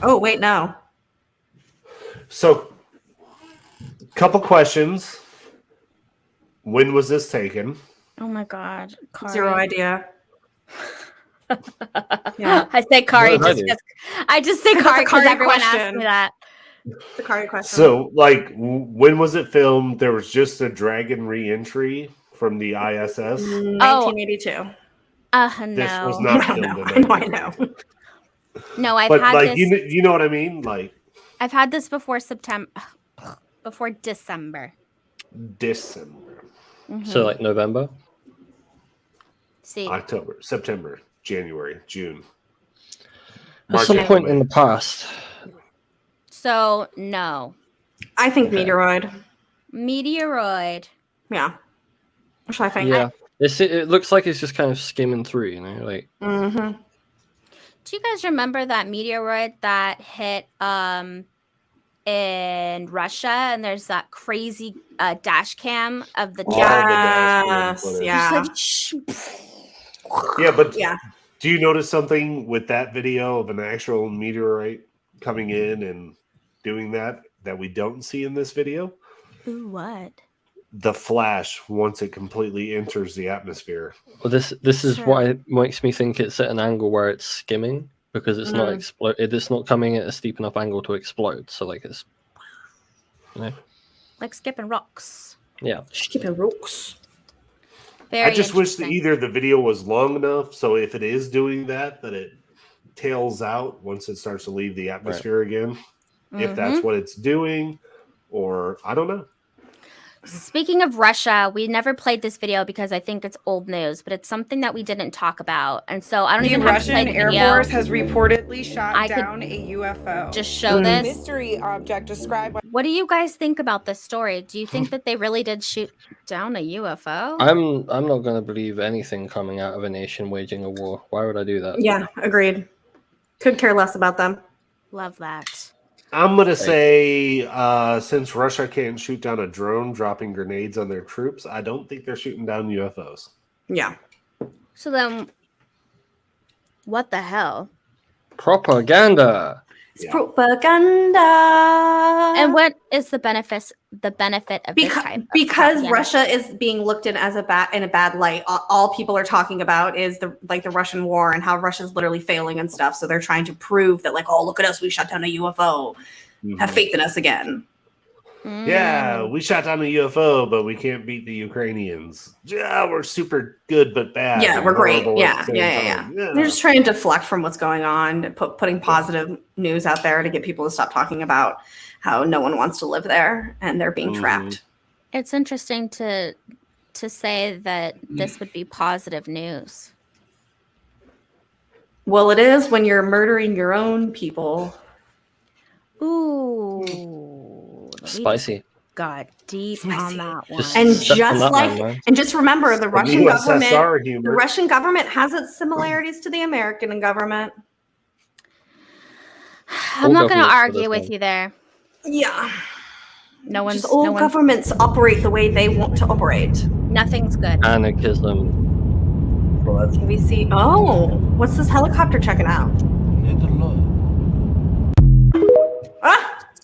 Oh, wait, no. So, couple questions. When was this taken? Oh my god. Kari. Zero idea. Yeah. I say Kari No, I just say Kari because everyone asks me that. The Kari question. So, like, when was it filmed? There was just a Dragon re-entry from the ISS. 1982. No. This was not filmed in that. I know. No, I've But had like, this. you know what I mean? Like, I've had this before before December. So like November? See. October, September, January, June. At some point in the past. So, no. I think meteoroid. Meteoroid. Yeah. What should I think? Yeah. It looks like it's just kind of skimming through, you know, like. Do you guys remember that meteoroid that hit in Russia? And there's that crazy dash cam of the jet. Yeah. Yeah, but do you notice something with that video of an actual meteorite coming in and doing that we don't see in this video? Ooh, what? The flash once it completely enters the atmosphere. Well, this is why it makes me think it's at an angle where it's skimming, because it's not it's not coming at a steep enough angle to explode. So like it's, you know, like skipping rocks. Yeah, skipping rocks. Very I just wish that either the video was long enough so if it is doing that it tails out once it starts to leave the atmosphere again. If that's what it's doing, or I don't know. Speaking of Russia, we never played this video because I think it's old news, but it's something that we didn't talk about, and so I don't even have to play the video. The Russian Air Force has reportedly shot down a UFO. Just show this mystery object described. What do you guys think about this story? Do you think that they really did shoot down a UFO? I'm not going to believe anything coming out of a nation waging a war. Why would I do that? Yeah, agreed. Could care less about them. Love that. I'm going to say, since Russia can't shoot down a drone dropping grenades on their troops, I don't think they're shooting down UFOs. Yeah. So then, what the hell? Propaganda. It's propaganda. And what is the benefit of this type of because propaganda? Russia is being looked at as in a bad light. All people are talking about is the Russian war and how Russia's literally failing and stuff. So they're trying to prove that, like, oh, look at us, we shot down a UFO. Have faith in us again. Yeah, we shot down a UFO, but we can't beat the Ukrainians. Yeah, we're super good but bad. Yeah, we're great. Yeah. Yeah. They're just trying to deflect from what's going on, putting positive news out there to get people to stop talking about how no one wants to live there and they're being trapped. It's interesting to say that this would be positive news. Well, it is when you're murdering your own people. Ooh, Spicy. Got deep on that one. And just remember, the Russian USSR government, the Russian government has its similarities to the American government. I'm not going to argue with you there. Yeah. No one's. Just all governments operate the way they want to operate. Nothing's good. Anarchism. Can we see? Oh, what's this helicopter checking out?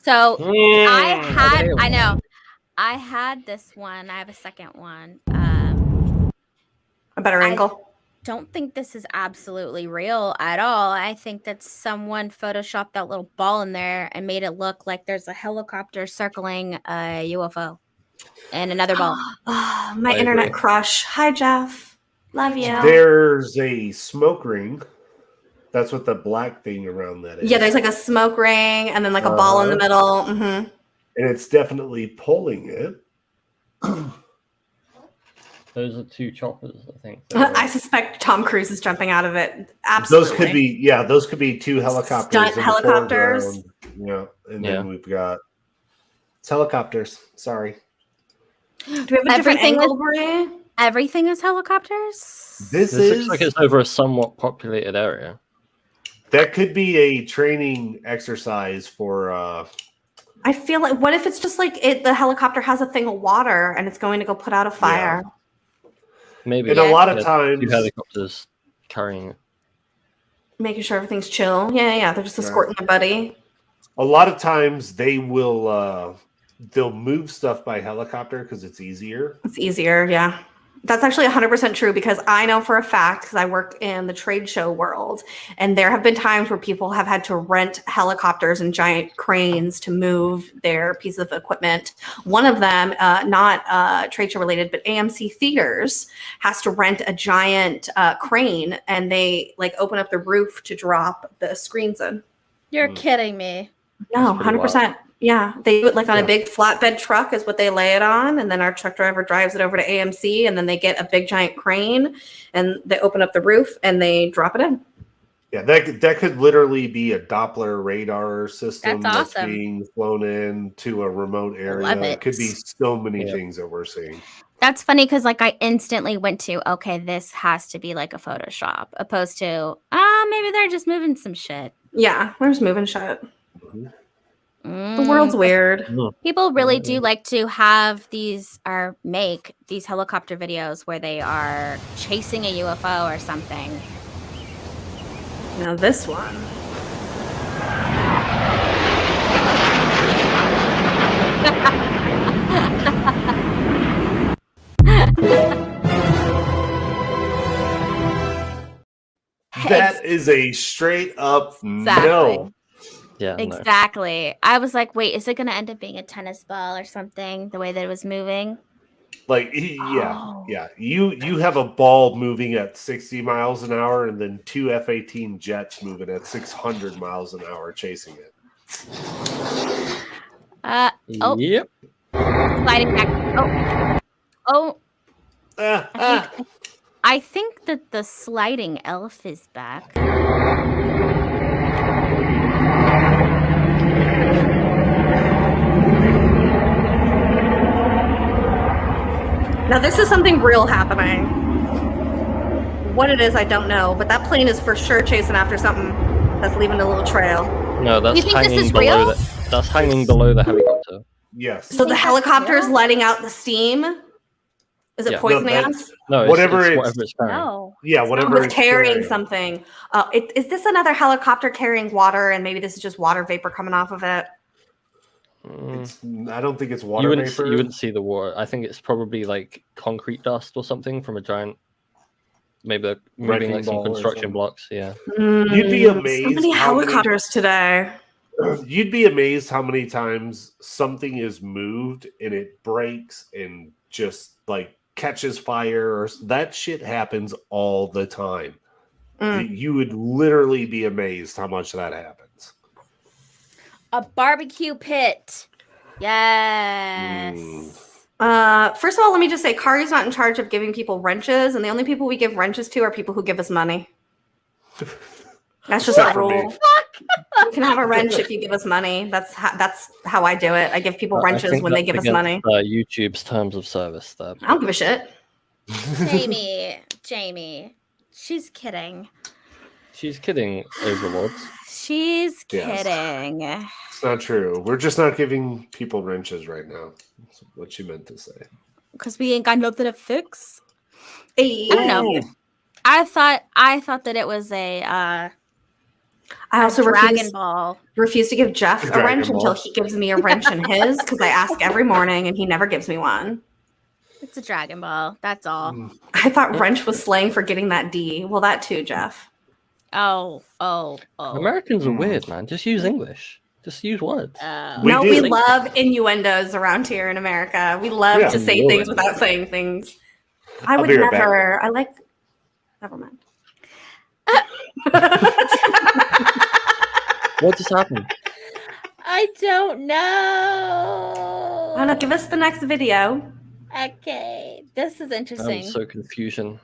So I had this one. I have a second one. A better angle. Don't think this is absolutely real at all. I think that someone photoshopped that little ball in there and made it look like there's a helicopter circling a UFO and another ball. My internet crush. Hi, Jeff. Love you. There's a smoke ring. That's what the black thing around that is. Yeah, there's like a smoke ring and then like a ball in the middle. And it's definitely pulling it. Those are two choppers, I think. I suspect Tom Cruise is jumping out of it. Absolutely. Those could be two helicopters. Stunt helicopters. Yeah, and then we've got helicopters. Sorry. Do we have a different angle, Brie? Everything is helicopters? This looks like it's over a somewhat populated area. That could be a training exercise for I feel like, what if it's just like the helicopter has a thing of water and it's going to go put out a fire? Yeah. Maybe. And a lot of times, two helicopters carrying it. Making sure everything's chill. Yeah. They're just escorting their buddy. A lot of times they will they'll move stuff by helicopter because it's easier. It's easier, yeah. That's actually 100% true because I know for a fact, because I work in the trade show world, and there have been times where people have had to rent helicopters and giant cranes to move their piece of equipment. One of them, not trade show related, but AMC Theaters has to rent a giant crane, and they like open up the roof to drop the screens in. You're kidding me. No, 100%. Yeah, they do it like on a big flatbed truck is what they lay it on, and then our truck driver drives it over to AMC, and then they get a big giant crane, and they open up the roof and they drop it in. Yeah, that could literally be a Doppler radar system that's awesome. Being flown in to a remote area. Love it. It could be so many things that we're seeing. That's funny because like I instantly went to, okay, this has to be like a Photoshop, opposed to maybe they're just moving some shit. Yeah, they're just moving shit. The world's weird. People really do like to have these or make these helicopter videos where they are chasing a UFO or something. Now this one. That is a straight up no. Yeah, exactly. No. I was like, wait, is it going to end up being a tennis ball or something? The way that it was moving. Like, yeah. You have a ball moving at 60 miles an hour, and then two F-18 jets moving at 600 miles an hour chasing it. Yep. Sliding back. I think that the sliding elf is back. Now this is something real happening. What it is, I don't know, but that plane is for sure chasing after something that's leaving a little trail. No, that's hanging below that's hanging below the helicopter. Yes. So the helicopter is letting out the steam. Is it Yeah. poisoning No, us? No, it's whatever whatever it's carrying. No. Yeah, It whatever was it's carrying something. Is this another helicopter carrying water, and maybe this is just water vapor coming off of it? I don't think it's water vapor. You wouldn't see the water. I think it's probably like concrete dust or something from a giant. Maybe they're moving like some construction blocks. Yeah. You'd be amazed. So many helicopters today. You'd be amazed how many times something is moved and it breaks and just like catches fire, or that shit happens all the time. You would literally be amazed how much that happens. A barbecue pit. Yes. First of all, let me just say, Kari's not in charge of giving people wrenches, and the only people we give wrenches to are people who give us money. That's just a rule. You can have a wrench if you give us money. That's how I do it. I give people wrenches when they give us money. YouTube's terms of service. That I don't give a shit. Jamie, she's kidding. She's kidding, overlords. She's kidding. It's not true. We're just not giving people wrenches right now. That's what she meant to say. Because we ain't got nothing to fix. Hey. I don't know. I thought that it was a I also Dragon Ball. refuse to give Jeff a wrench until he gives me a wrench in his, because I ask every morning and he never gives me one. It's a Dragon Ball. That's all. I thought wrench was slang for getting that D. Well, that too, Jeff. Oh. Americans are weird, man. Just use English. Just use words. We love innuendos around here in America. We love to say things without saying things. I would never. I like. Never mind. What just happened? I don't know. Anna, give us the next video. Okay, this is interesting. I'm so confusion.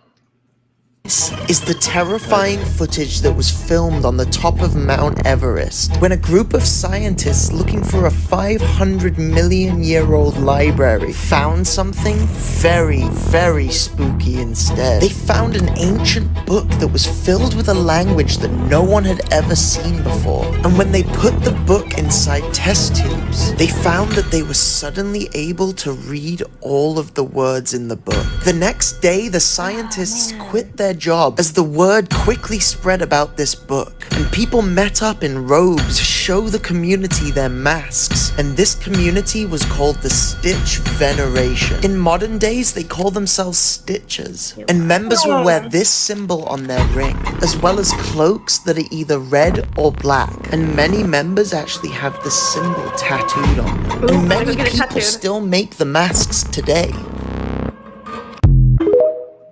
This is the terrifying footage that was filmed on the top of Mount Everest when a group of scientists looking for a 500 million year old library found something very, very spooky instead. They found an ancient book that was filled with a language that no one had ever seen before. And when they put the book inside test tubes, they found that they were suddenly able to read all of the words in the book. The next day, the scientists quit their job as the word quickly spread about this book, and people met up in robes to show the community their masks, and this community was called the Stitch Veneration. In modern days, they call themselves Stitchers, and members will wear this symbol on their ring, as well as cloaks that are either red or black, and many members actually have the symbol tattooed on them, and many people still make the masks today.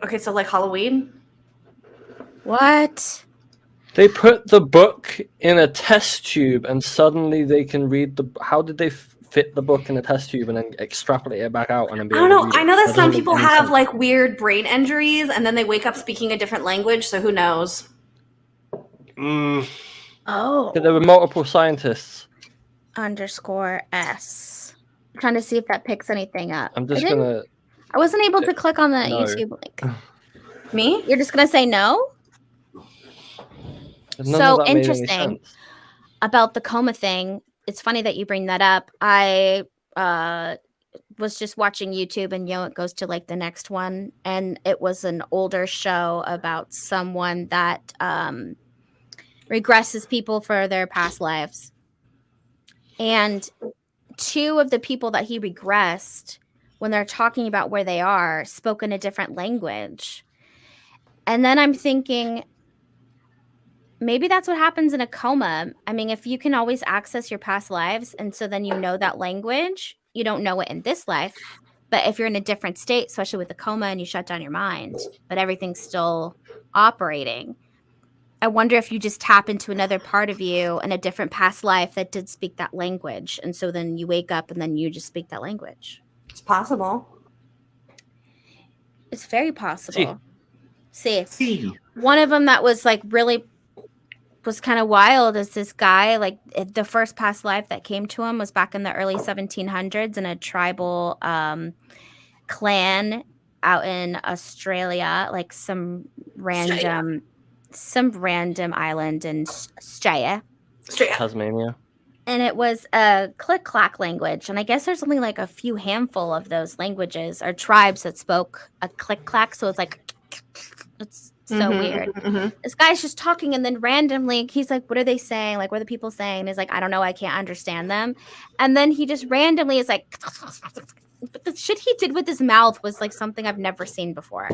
Okay, so like Halloween? What? They put the book in a test tube and suddenly they can read the... How did they fit the book in a test tube and then extrapolate it back out and then be I don't know. able to read I know that some doesn't people make any have sense. like weird brain injuries and then they wake up speaking a different language, so who knows? Oh. But there were multiple scientists. _S. I'm trying to see if that picks anything up. I'm just gonna... I wasn't able to click on the No. YouTube link. Me? You're just gonna say no? None of So that made any interesting sense. about the coma thing. It's funny that you bring that up. I was just watching YouTube, and it goes to like the next one, and it was an older show about someone that regresses people for their past lives, and two of the people that he regressed, when they're talking about where they are, spoke in a different language. And then I'm thinking, maybe that's what happens in a coma. I mean, if you can always access your past lives, and so then you know that language, you don't know it in this life. But if you're in a different state, especially with a coma, and you shut down your mind, but everything's still operating, I wonder if you just tap into another part of you in a different past life that did speak that language. And so then you wake up and then you just speak that language. It's possible. It's very possible. See. One of them that was like really was kind of wild is this guy, like the first past life that came to him was back in the early 1700s in a tribal clan out in Australia, like some random island in Australia. Tasmania. and it was a click-clack language, and I guess there's only like a few handful of those languages or tribes that spoke a click-clack, so it's like it's so weird. This guy's just talking, and then randomly he's like, what are they saying? Like, what are the people saying? And he's like, I don't know, I can't understand them. And then he just randomly is like, but the shit he did with his mouth was like something I've never seen before.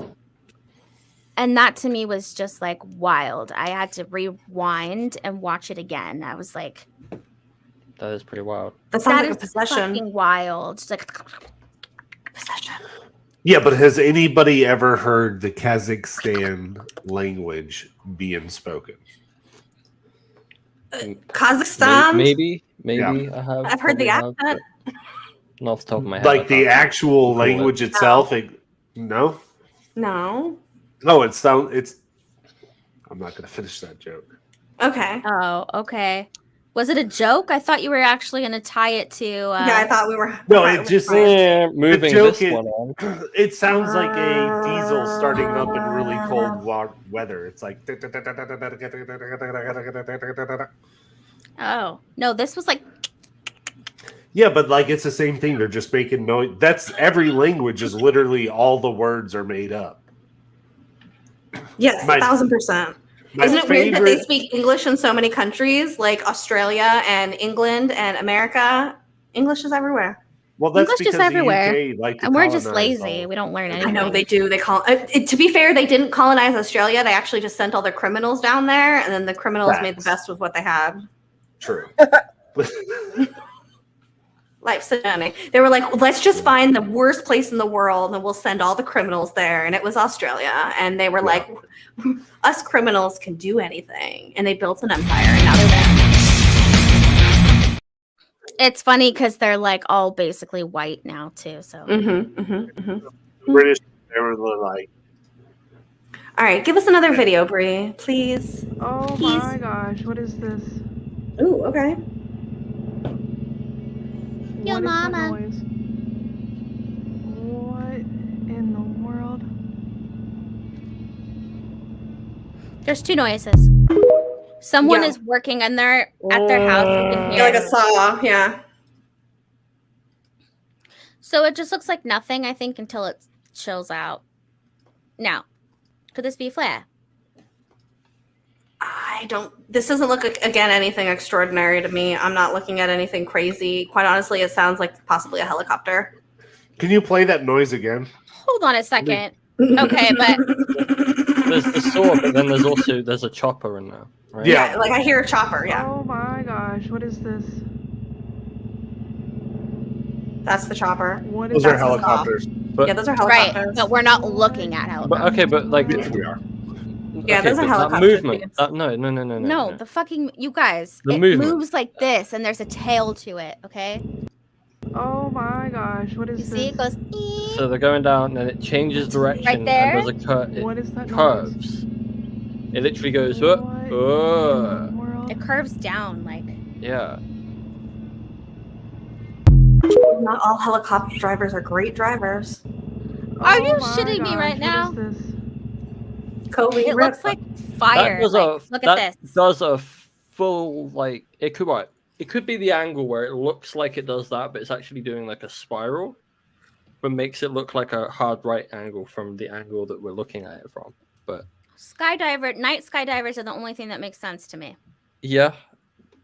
And that to me was just like wild. I had to rewind and watch it again. I was like, that is pretty wild. That sounds that like a possession. fucking wild. It's like Possession. Yeah, but has anybody ever heard the Kazakhstan language being spoken? Kazakhstan? Maybe Yeah. I have. I've heard the probably have, accent. but not off the top of my head. Like I the can't actual recall it. language itself? No? No. No, it's. I'm not going to finish that joke. Okay. oh, okay. Was it a joke? I thought you were actually going to tie it to. Yeah, I thought we were. No, I it thought just. Yeah, moving joke this is- one on. It sounds like a diesel starting up in really cold weather. It's like. Oh, no, this was like. Yeah, but like it's the same thing. They're just making noise. That's every language is literally all the words are made up. Yes, 1,000%. Isn't it weird that they speak English in so many countries, like Australia and England and America? English is everywhere. Well, that's English because is everywhere. the UK like to And we're just colonize lazy. all- We don't learn I anything. know they do. They to be fair, they didn't colonize Australia. They actually just sent all their criminals down there, and then the criminals made the best with what they had. True. Life's a journey. They were like, let's just find the worst place in the world, and we'll send all the criminals there. And it was Australia. And they were like, us criminals can do anything. And they built an empire, and now they're there. It's funny because they're like all basically white now too. So British, they were like. All right, give us another video, Bree, please. Oh my gosh, what is this? Ooh, okay. Yo, What is that mama. noise? What in the world? there's two noises. Someone Yeah. is working and they're at their house. You can hear. Yeah, like a saw, yeah. So it just looks like nothing, I think, until it chills out. Now, could this be a flare? I don't. This doesn't look like, again, anything extraordinary to me. I'm not looking at anything crazy. Quite honestly, it sounds like possibly a helicopter. Can you play that noise again? Hold on a second. Okay, but There's the saw, but then there's a chopper in there. Right? Yeah, like I hear a chopper. Yeah, Oh my gosh, what is this? that's the chopper. What is Those are That's the saw. helicopters. But, Yeah, those are right, helicopters. but we're not looking at but helicopters. okay, but like Yes, we are. Yeah, those are but helicopters, That movement. because- No, the fucking you guys. The it movement. moves like this, and there's a tail to it. Okay, Oh my gosh, what is you this? see, it goes. So they're going down, and it changes direction, Right there? and there's a curve. What is It that noise? curves. It literally goes What up. in the world? It curves down like. Yeah. Not all helicopter drivers are great drivers. Are Oh you my shitting me right now? What is this? Kobe, It rip. looks like fire. That does Like, look at that this. does a full like it could be the angle where it looks like it does that, but it's actually doing like a spiral, but makes it look like a hard right angle from the angle that we're looking at it from. But Night skydivers are the only thing that makes sense to me. yeah,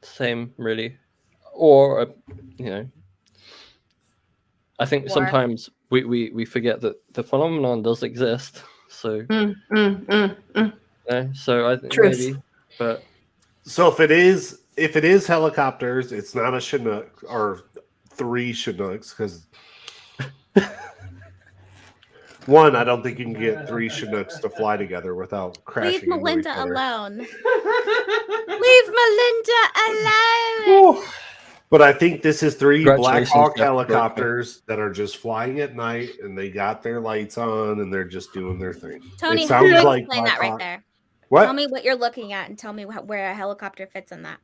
same really. Or I think Or- sometimes we forget that the phenomenon does exist. So so I think Truth. maybe, but So if it is helicopters, it's not a Chinook or 3 Chinooks because one, I don't think you can get 3 Chinooks to fly together without crashing. Leave into each Melinda other. alone. Leave Melinda alone. But I think this is 3 Black Congratulations, Hawk Jeff. helicopters that are just flying at night, and they got their lights on, and they're just doing their thing. Tony, it how do you sounds like explain Black that right Hawk. there? What? Tell me what you're looking at and tell me where a helicopter fits in that.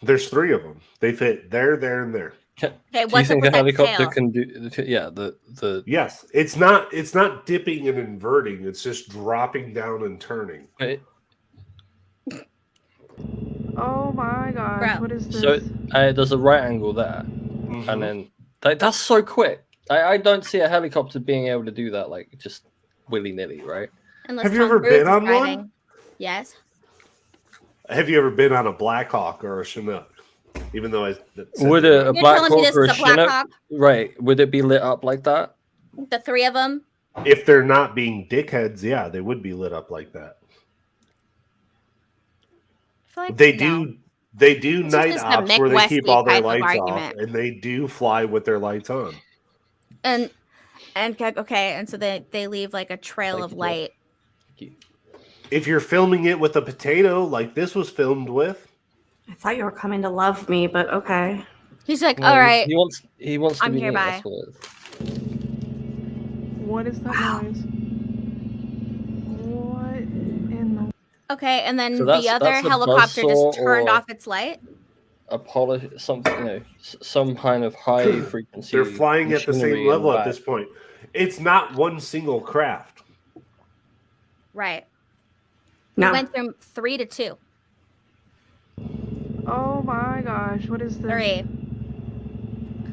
There's 3 of them. They fit there, and there. Okay, do you what's up think with a that helicopter tail? can do? Yeah, the Yes, it's not dipping and inverting. It's just dropping down and turning. It, Oh my gosh, Bro. what is this? So there's a right angle there, and then that's so quick. I don't see a helicopter being able to do that like just willy nilly, right? Unless Have you Tom ever Cruise been is on driving. one? Yes. Have you ever been on a Black Hawk or a Chinook? Even though Would a You're Black telling me Hawk this or is a a Black Chinook, Hawk? right? Would it be lit up like that? The three of them? If they're not being dickheads, yeah, they would be lit up like that. I feel like They no. do. They do This is night just a ops where they Mick keep Westy all their type of lights off, argument. and they do fly with their lights on. And okay, and so they leave like a trail of light. If you're filming it with a potato, like this was filmed with, I thought you were coming to love me, but okay. He's like, No, all right. He wants to I'm be hereby. neat, that's what it is. What is that noise? What in the... Okay, and then So the other that's a helicopter buzzsaw just turned or off its light. something, some kind of high frequency. they're flying at the machinery same in level the at back. this point. It's not one single craft. Right. No. We went from 3 to 2. Oh my gosh, what is this?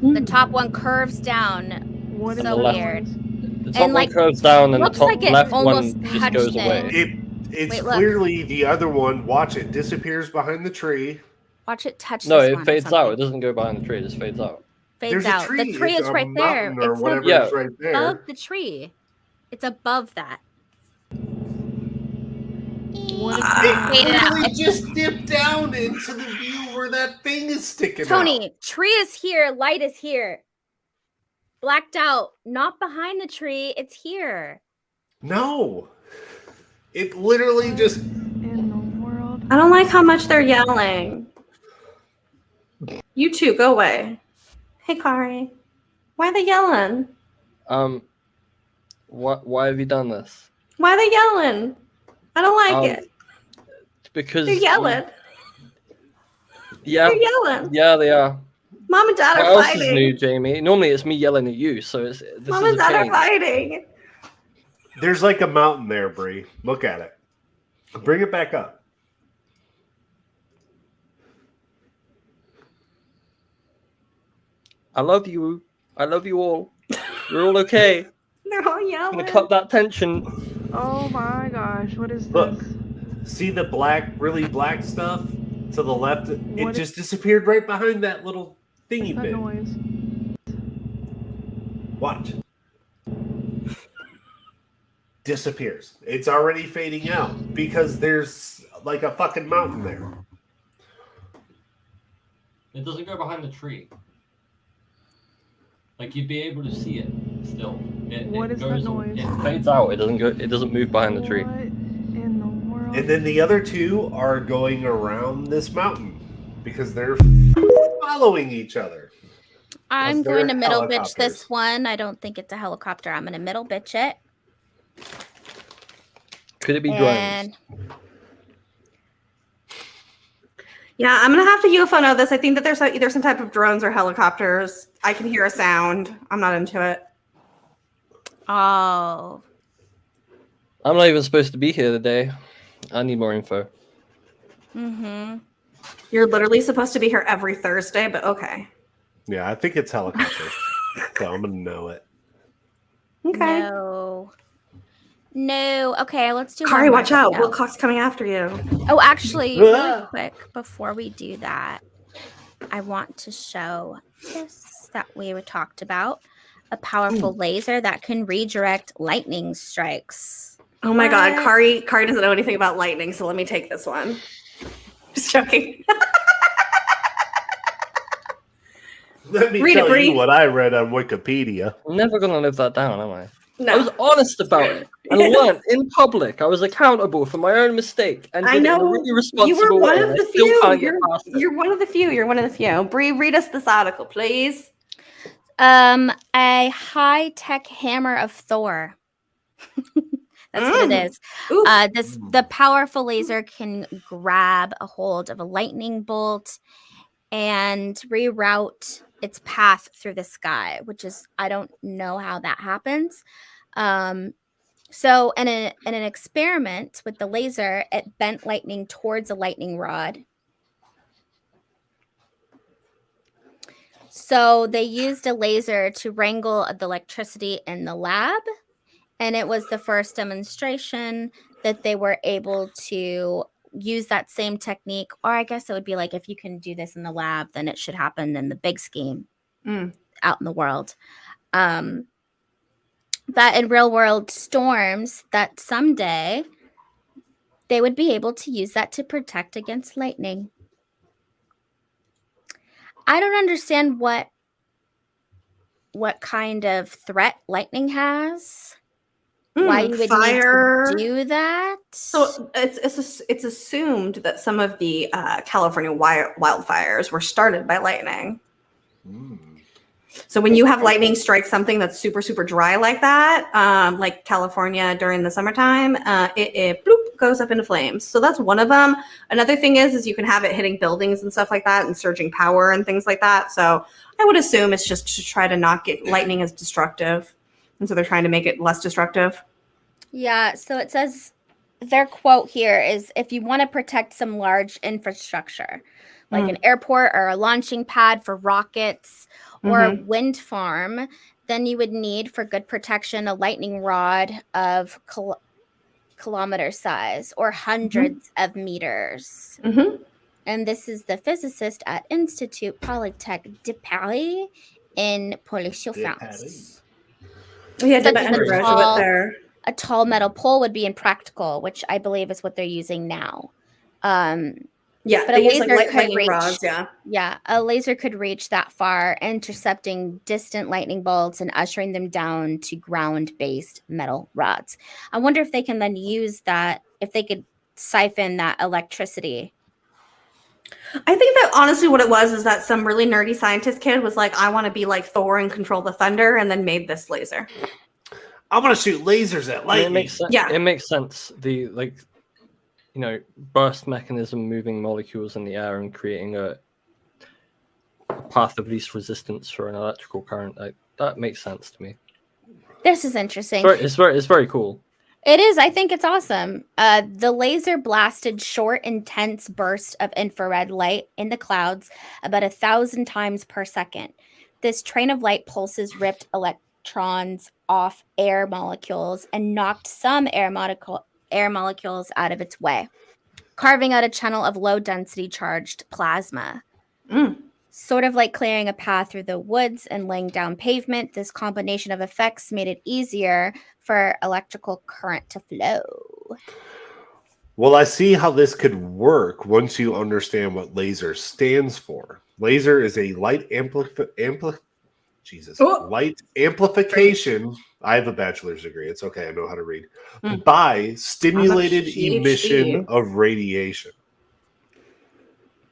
3. The top one curves down. What is So that weird. noise? The top And, one like, curves down, and the looks top like it left almost one just touched goes it. away. It's Wait, look. clearly the other one. Watch it disappears behind the tree. Watch it touch No, this it one or fades out. something. It doesn't go behind the tree. It just fades out. Fades There's a out. tree. The tree It's is a right there. mountain or It's whatever Yeah. is right there. above the tree. It's above that. What is Fade it out. It just dipped down into the view where that thing is sticking out. Tony, tree is here. Light is here. Blacked out. Not behind the tree. It's here. No. It literally just... in the world? I don't like how much they're yelling. You two, go away. Hey, Kari. Why are they yelling? Why have you done this? Why are they yelling? I don't like it. Because They're yelling. Yeah. They're yelling. Yeah, they are. Mom and Dad What are else fighting. is new, Jamie? Normally it's me yelling at you, so this Mom is and a Dad are change. fighting. There's like a mountain there, Bree. Look at it. Bring it back up. I love you. I love you all. We're all okay. They're all I'm yelling. gonna cut that tension. Oh my gosh, what is Look. this? See the black, really black stuff to the left? It What just disappeared right behind that little thingy That bit. noise. Watch. Disappears. It's already fading out because there's like a fucking mountain there. It doesn't go behind the tree. Like you'd be able to see it still. What is that noise? It fades out. It doesn't go. It doesn't move behind the tree. What in the world? And then the other two are going around this mountain because they're following each other. I'm They're going to middle bitch helicopters. this one. I don't think it's a helicopter. I'm going to middle bitch it. Could it be And drones? Yeah, I'm gonna have to UFO this. I think that there's either some type of drones or helicopters. I can hear a sound. I'm not into it. oh, I'm not even supposed to be here today. I need more info. mm-hmm. You're literally supposed to be here every Thursday, but okay. Yeah, I think it's helicopters. So I'm gonna know it. Okay. No. Okay, let's do. Kari, one more watch out. video. Wilcock's coming after you. Oh, actually, really quick before we do that, I want to show this that we talked about. A powerful laser that can redirect lightning strikes. Oh my God, What? Kari doesn't know anything about lightning, so let me take this one. Just joking. Let me Read it, tell Bree. you what I read on Wikipedia. I'm never gonna live that down, am I? No. I was honest about it and learned in public. I was accountable for my own mistake and I did it in a know really you responsible were one way. of and the I still few. can't get past it. You're one of the few. You're one of the few. Bree, read us this article, please. A high-tech hammer of Thor. That's what it is. Ooh. The powerful laser can grab a hold of a lightning bolt and reroute its path through the sky, which is, I don't know how that happens. So in an experiment with the laser, it bent lightning towards a lightning rod So they used a laser to wrangle the electricity in the lab, and it was the first demonstration that they were able to use that same technique. Or I guess it would be like, if you can do this in the lab, then it should happen in the big scheme out in the world. That in real world storms, that someday they would be able to use that to protect against lightning. I don't understand what kind of threat lightning has. Why you would fire. need to do that? So it's assumed that some of the California wildfires were started by lightning. So when you have lightning strike something that's super, super dry like that, like California during the summertime, it bloop, goes up into flames. So that's one of them. Another thing is you can have it hitting buildings and stuff like that and surging power and things like that. So I would assume it's just to try to not get lightning as destructive. And so they're trying to make it less destructive. Yeah, so it says, their quote here is, if you want to protect some large infrastructure, like an airport or a launching pad for rockets or a wind farm, then you would need, for good protection, a lightning rod of kilometer size or hundreds of meters. And this is the physicist at Institut Polytech de Paris in France. Yeah, I did my undergraduate there. A tall metal pole would be impractical, which I believe is what they're using now. Yeah, but they a use laser like could lightning reach, rods. Yeah, a laser could reach that far, intercepting distant lightning bolts and ushering them down to ground-based metal rods. I wonder if they can then use that, if they could siphon that electricity. I think that honestly what it was is that some really nerdy scientist kid was like, I want to be like Thor and control the thunder, and then made this laser. I want to shoot lasers at lightning. It makes sense. Yeah. It makes sense. The burst mechanism, moving molecules in the air and creating a path of least resistance for an electrical current. That makes sense to me. This is interesting. It's very cool. It is. I think it's awesome. The laser blasted short, intense bursts of infrared light in the clouds about 1,000 times per second. This train of light pulses ripped electrons off air molecules and knocked some air molecules out of its way, carving out a channel of low-density charged plasma. Sort of like clearing a path through the woods and laying down pavement, this combination of effects made it easier for electrical current to flow. Well, I see how this could work once you understand what laser stands for. Laser is a light light amplification. I have a bachelor's degree. It's okay. I know how to read. By stimulated emission of radiation.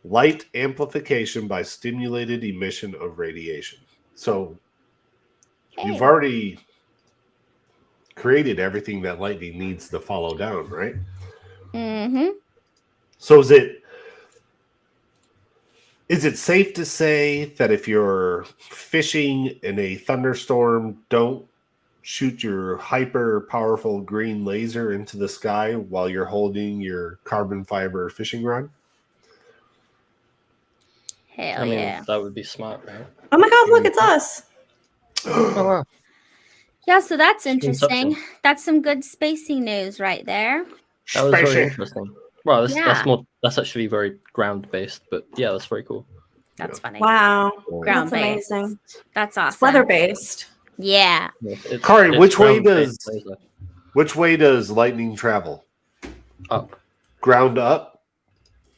Light amplification by stimulated emission of radiation. So you've already created everything that lightning needs to follow down, right? So is it safe to say that if you're fishing in a thunderstorm, don't shoot your hyper powerful green laser into the sky while you're holding your carbon fiber fishing rod? Hell yeah. That would be smart, right? Oh my god, look, it's us. Oh, wow. Yeah, so that's interesting. That's some good spacey news right there. That was very interesting. Well, that's actually very ground-based, but yeah, that's very cool. That's funny. Wow. Ground-based. That's amazing. That's awesome. It's weather-based. Yeah. Kari, which way does lightning travel? Up. Ground up?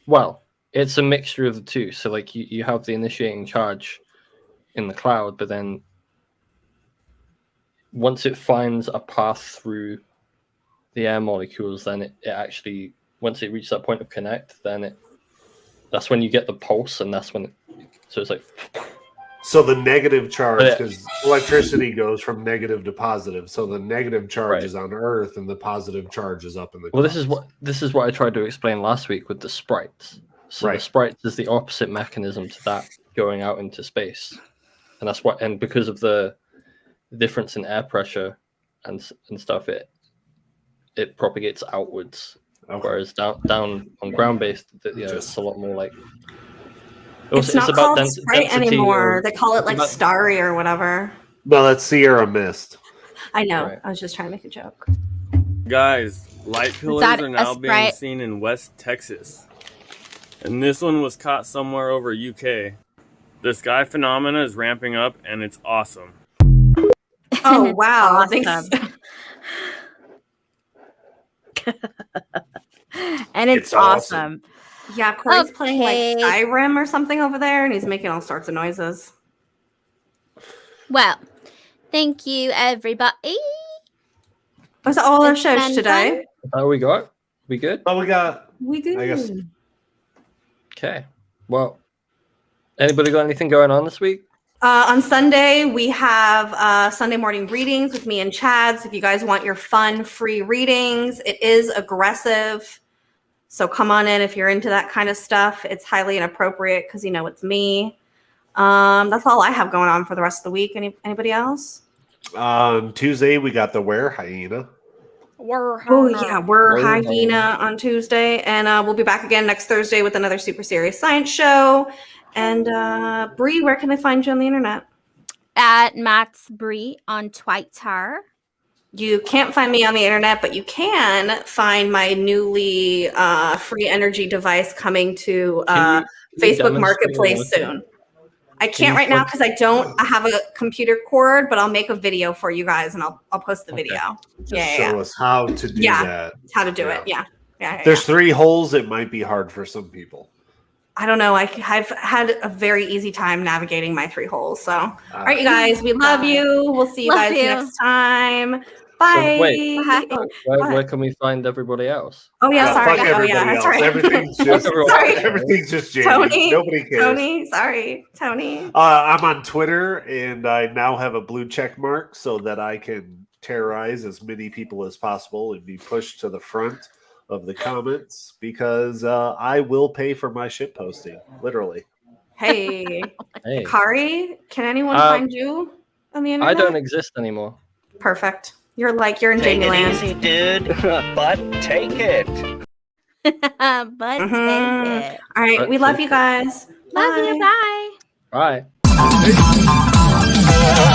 Well, it's a mixture of the two. So like you have the initiating charge in the cloud, but then once it finds a path through the air molecules, then it actually, once it reaches that point of connect, then that's when you get the pulse, and that's when so it's like. So the negative charge, because electricity goes from negative to positive. So the negative charge is on Earth, and the positive charge is up in the clouds. Well, this is what I tried to explain last week with the sprites. So the sprites is the opposite mechanism to that, going out into space, and that's what. And because of the difference in air pressure and stuff, it propagates outwards. Whereas down on ground based, it's a lot more like It's not about called Sprite density anymore. or- They call it it's like about- Starry or whatever. No, that's Sierra Mist. I know. Right. I was just trying to make a joke. Guys, light pillars that are a now being Sprite? seen in West Texas. And this one was caught somewhere over UK. The sky phenomena is ramping up and it's awesome. Oh, It's wow. awesome. Thanks. And it's awesome. Yeah, Corey's playing like Okay. Skyrim or something over there, and he's making all sorts of noises. Well, thank you, everybody. Was that all our It's shows been today? Oh, we got? We good? Oh, we got. We do. I guess. Okay. Well, anybody got anything going on this week? On Sunday, we have Sunday morning readings with me and Chad. So if you guys want your fun, free readings, it is aggressive. So come on in if you're into that kind of stuff. It's highly inappropriate because you know it's me. That's all I have going on for the rest of the week. Anybody else? Tuesday, we got the Were Hyena. Oh yeah, we're Hyena on Tuesday, and we'll be back again next Thursday with another super serious science show. And Bree, where can I find you on the internet? At Matt's Bree on Twitter. You can't find me on the internet, but you can find my newly free energy device coming to Can you Facebook demonstrate Marketplace what? soon. I can't right now because I have a computer cord, but I'll make a video for you guys and I'll post the video. Just show us how to do that. How to do it. Yeah. There's 3 holes. It might be hard for some people. I don't know. I've had a very easy time navigating my 3 holes. So, all right, you guys, we love you. We'll see you Love guys you. next time. Bye. So, wait. Bye. Where can we find everybody else? Oh yeah, sorry. Fuck Oh everybody yeah, that's else. right. Everything's just Sorry. everything's just Jamie. Tony. Nobody cares. Tony, sorry, Tony. I'm on Twitter, and I now have a blue check mark so that I can terrorize as many people as possible and be pushed to the front of the comments because I will pay for my shit posting, literally. Hey, Hey. Kari, can anyone find you on the internet? I don't exist anymore. Perfect. You're in Jamie Land. dude. But take it. But take it. All right, we love you guys. Love you. Bye. Bye.